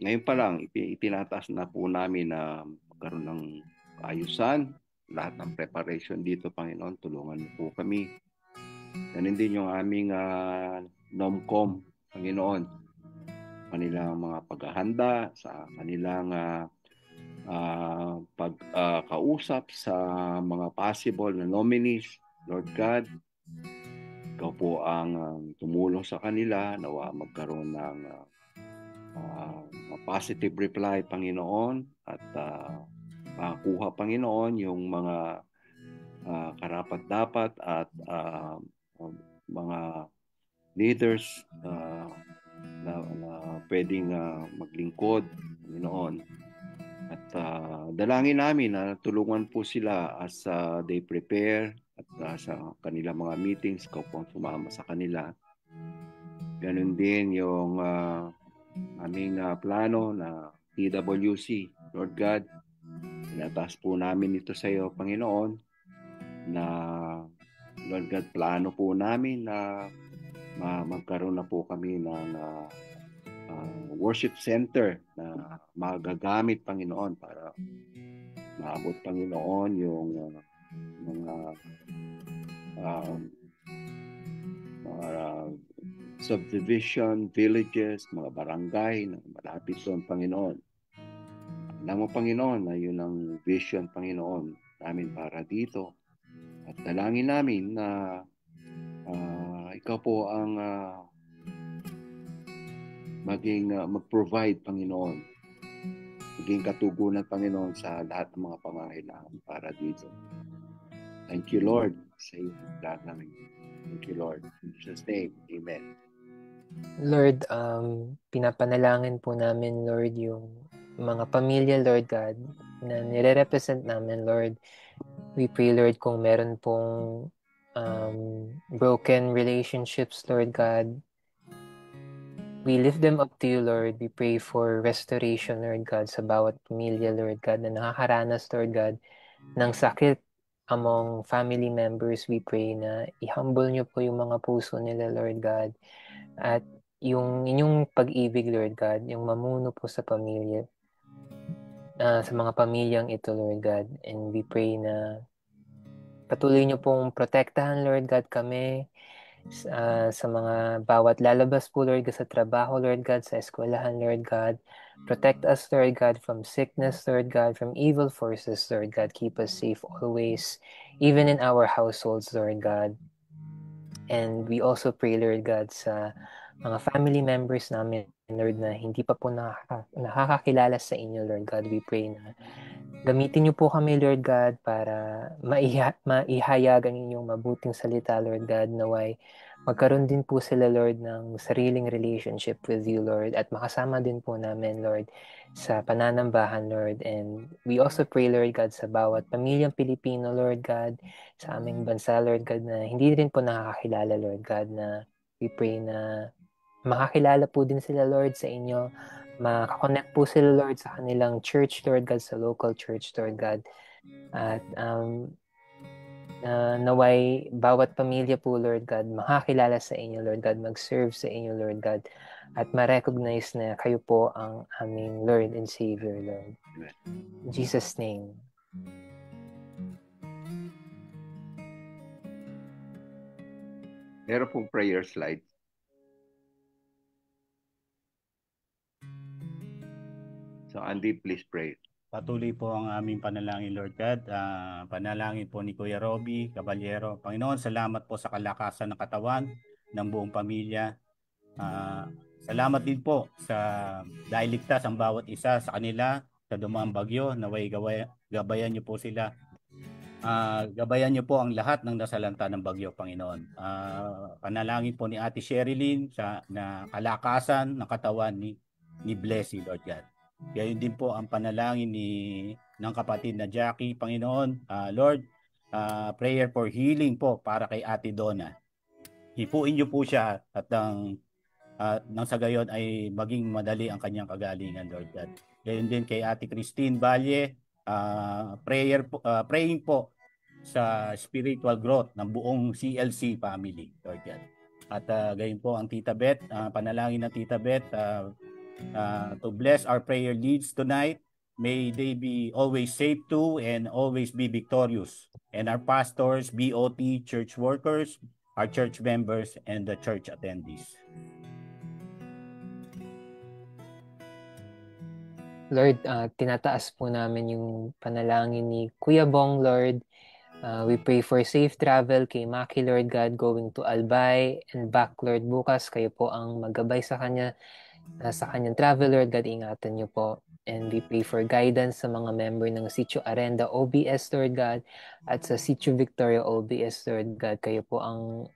ngayon pa lang itinataas na po namin na magkaroon ng ayusan, lahat ng preparation dito, Panginoon. Tulungan niyo po kami. Ganun din yung aming NOMCOM, Panginoon. Kanilang mga paghahanda, sa kanilang pagkausap sa mga possible na nominees, Lord God. Ikaw po ang tumulong sa kanila, nawa magkaroon ng positive reply, Panginoon, at makakuha, Panginoon, yung mga karapat-dapat at mga leaders na pwedeng maglingkod, Panginoon. At dalangin namin na tulungan po sila as they prepare at sa kanilang mga meetings, ikaw po ang sumama sa kanila. Ganun din yung aming plano na TWC, Lord God. Pinataas po namin ito sa iyo, Panginoon, na Lord God, plano po namin na magkaroon na po kami ng worship center na magagamit, Panginoon, para maabot, Panginoon, yung mga subdivision, villages, mga barangay na malapit doon, Panginoon. Alam mo, Panginoon, na yun ang vision, Panginoon, namin para dito. At dalangin namin na ikaw po ang mag-provide, Panginoon. Maging katugunan, Panginoon, sa lahat ng mga pangangailangan para dito. Thank you, Lord, sa iyo lahat namin. Thank you, Lord. In Jesus' name, amen. Lord, pinapanalangin po namin, Lord, yung mga pamilya, Lord God, na nire-represent namin, Lord. We pray, Lord, kung meron pong broken relationships, Lord God, we lift them up to you, Lord. We pray for restoration, Lord God, sa bawat pamilya, Lord God, na nakakaranas, Lord God, ng sakit among family members. We pray na i-humble niyo po yung mga puso nila, Lord God. At yung inyong pag-ibig, Lord God, yung mamuno po sa pamilya, sa mga pamilyang ito, Lord God. And we pray na patuloy niyo pong protektahan, Lord God, kami sa mga bawat lalabas po, Lord God, sa trabaho, Lord God, sa eskwelahan, Lord God. Protect us, Lord God, from sickness, Lord God, from evil forces, Lord God. Keep us safe always, even in our households, Lord God. And we also pray, Lord God, sa mga family members namin, Lord, na hindi pa po nakakakilala sa inyo, Lord God. We pray na gamitin niyo po kami, Lord God, para maihayag ang inyong mabuting salita, Lord God, naway magkaroon din po sila, Lord, ng sariling relationship with you, Lord, at makasama din po namin, Lord, sa pananambahan, Lord. And we also pray, Lord God, sa bawat pamilyang Pilipino, Lord God, sa aming bansa, Lord God, na hindi rin po nakakakilala, Lord God, na we pray na makakilala po din sila, Lord, sa inyo. Makakonect po sila, Lord, sa kanilang church, Lord God, sa local church, Lord God. At naway bawat pamilya po, Lord God, makakilala sa inyo, Lord God, mag-serve sa inyo, Lord God, at ma-recognize na kayo po ang aming Lord and Savior, Lord. In Jesus' name. Meron pong prayer slide. So, Andy, please pray. Patuloy po ang aming panalangin, Lord God. Panalangin po ni Kuya Robbie Caballero. Panginoon, salamat po sa kalakasan ng katawan ng buong pamilya. Salamat din po sa dahil ligtas ang bawat isa sa kanila sa dumaang bagyo. Naway gabayan niyo po sila. Gabayan niyo po ang lahat ng nasalanta ng bagyo, Panginoon. Panalangin po ni Ate Sherilyn na kalakasan ng katawan ni Blessy, Lord God. Gayon din po ang panalangin ng kapatid na Jackie, Panginoon. Lord, prayer for healing po para kay Ate Donna. Hipuin niyo po siya at nang sa gayon ay maging madali ang kanyang kagalingan, Lord God. Gayon din kay Ate Christine Valle, praying po sa spiritual growth ng buong CLC family, Lord God. At gayon po ang Tita Beth, panalangin ng Tita Beth, to bless our prayer leads tonight. May they be always safe too and always be victorious. And our pastors, BOT, church workers, our church members, and the church attendees. Lord, tinataas po namin yung panalangin ni Kuya Bong, Lord. We pray for safe travel kay Maki, Lord God, going to Albay and back, Lord, bukas. Kayo po ang maggabay sa kanya, sa kanyang travel, Lord God, ingatan niyo po. And we pray for guidance sa mga member ng Sitio Arenda OBS, Lord God, at sa Sitio Victoria OBS, Lord God. Kayo po ang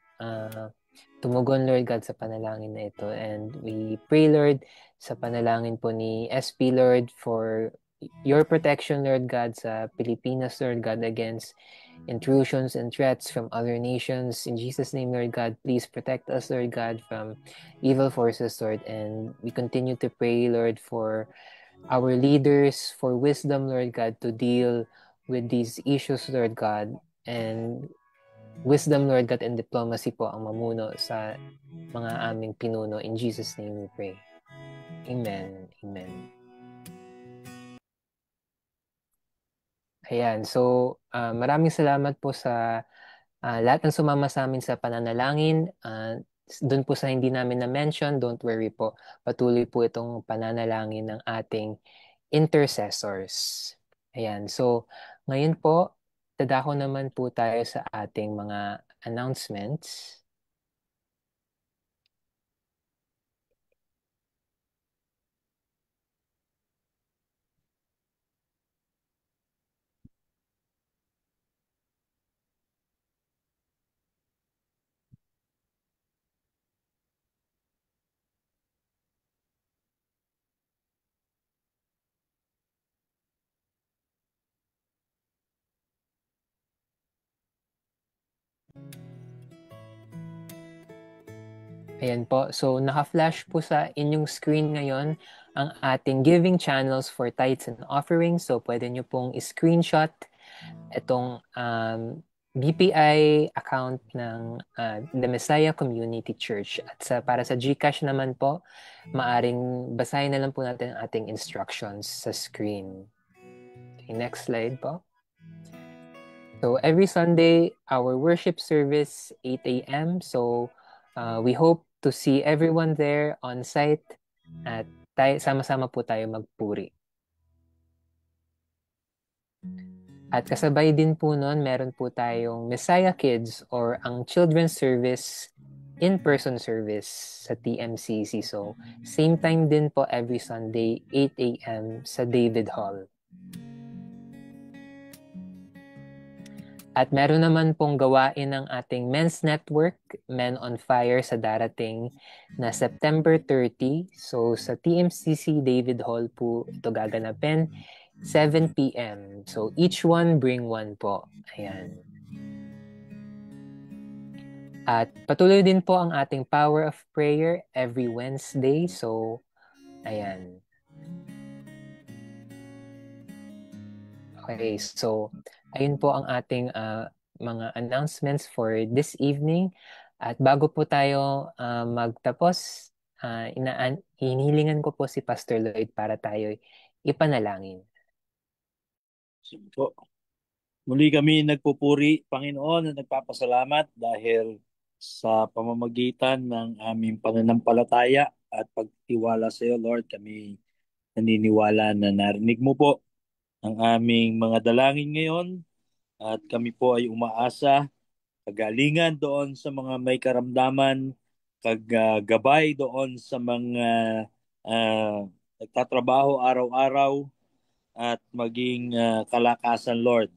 tumugon, Lord God, sa panalangin na ito. And we pray, Lord, sa panalangin po ni SP, Lord, for your protection, Lord God, sa Pilipinas, Lord God, against intrusions and threats from other nations. In Jesus' name, Lord God, please protect us, Lord God, from evil forces, Lord. And we continue to pray, Lord, for our leaders, for wisdom, Lord God, to deal with these issues, Lord God. And wisdom, Lord God, and diplomacy po ang mamuno sa mga aming pinuno. In Jesus' name we pray. Amen. Amen. Ayan. So, maraming salamat po sa lahat ng sumama sa amin sa pananalangin. Doon po sa hindi namin na-mention, don't worry po. Patuloy po itong pananalangin ng ating intercessors. Ayan. So, ngayon po, dadako naman po tayo sa ating mga announcements. Ayan po. So, naka-flash po sa inyong screen ngayon ang ating giving channels for tithes and offerings. So, pwede nyo pong screenshot itong BPI account ng The Messiah Community Church. At para sa GCash naman po, maaring basahin na lang po natin ang ating instructions sa screen. Okay, next slide po. So, every Sunday, our worship service, 8 a.m. So, we hope to see everyone there on site at sama-sama po tayo magpuri. At kasabay din po nun, meron po tayong Messiah Kids or ang children's service, in-person service sa TMCC. So, same time din po every Sunday, 8 a.m. sa David Hall. At meron naman pong gawain ng ating Men's Network, Men on Fire, sa darating na September 30. So sa TMCC David Hall po ito gaganapin, 7 p.m. So each one bring one po. Ayan. At patuloy din po ang ating Power of Prayer every Wednesday. So, ayan. Okay, so ayun po ang ating mga announcements for this evening. At bago po tayo magtapos, hinihilingan ko po si Pastor Lloyd para tayo ipanalangin. So, muli kami nagpupuri, Panginoon, at nagpapasalamat dahil sa pamamagitan ng aming pananampalataya at pagtiwala sa iyo, Lord, kami naniniwala na narinig mo po ang aming mga dalangin ngayon at kami po ay umaasa kagalingan doon sa mga may karamdaman, kaggabay doon sa mga nagtatrabaho araw-araw at maging kalakasan, Lord,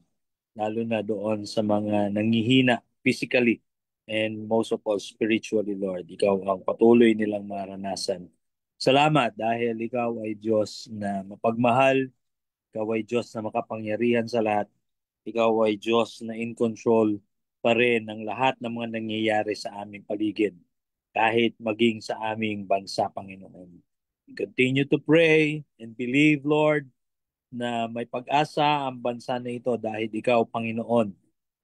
lalo na doon sa mga nangihina physically and most of all spiritually, Lord. Ikaw ang patuloy nilang maranasan. Salamat dahil ikaw ay Diyos na mapagmahal, ikaw ay Diyos na makapangyarihan sa lahat. Ikaw ay Diyos na in control pa rin ng lahat ng mga nangyayari sa aming paligid, kahit maging sa aming bansa, Panginoon. We continue to pray and believe, Lord, na may pag-asa ang bansa na ito dahil ikaw, Panginoon,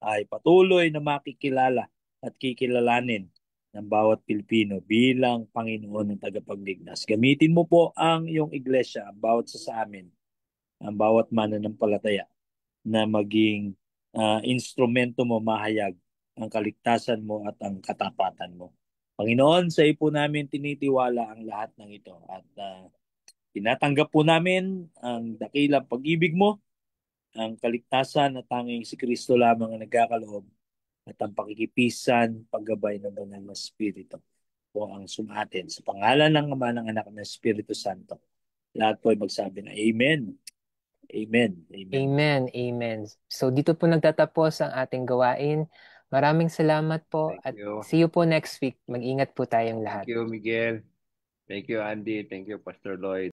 ay patuloy na makikilala at kikilalanin ng bawat Pilipino bilang Panginoon ng tagapagligtas. Gamitin mo po ang iyong iglesia, ang bawat sa amin, ang bawat mananampalataya na maging instrumento mo mahayag ang kaligtasan mo at ang katapatan mo. Panginoon, sa iyo po namin tinitiwala ang lahat ng ito at tinatanggap po namin ang dakilang pag-ibig mo ang kaligtasan na tanging si Kristo lamang ang nagkakaloob at ang pakikipisan, paggabay ng Banal na Espiritu po ang sumatin. Sa pangalan ng Ama, ng Anak, ng Espiritu Santo. Lahat po ay magsabi na Amen. Amen. Amen. Amen. Amen. So dito po nagtatapos ang ating gawain. Maraming salamat po Thank at you. see you po next week. Mag-ingat po tayong lahat. Thank you, Miguel. Thank you, Andy. Thank you, Pastor Lloyd.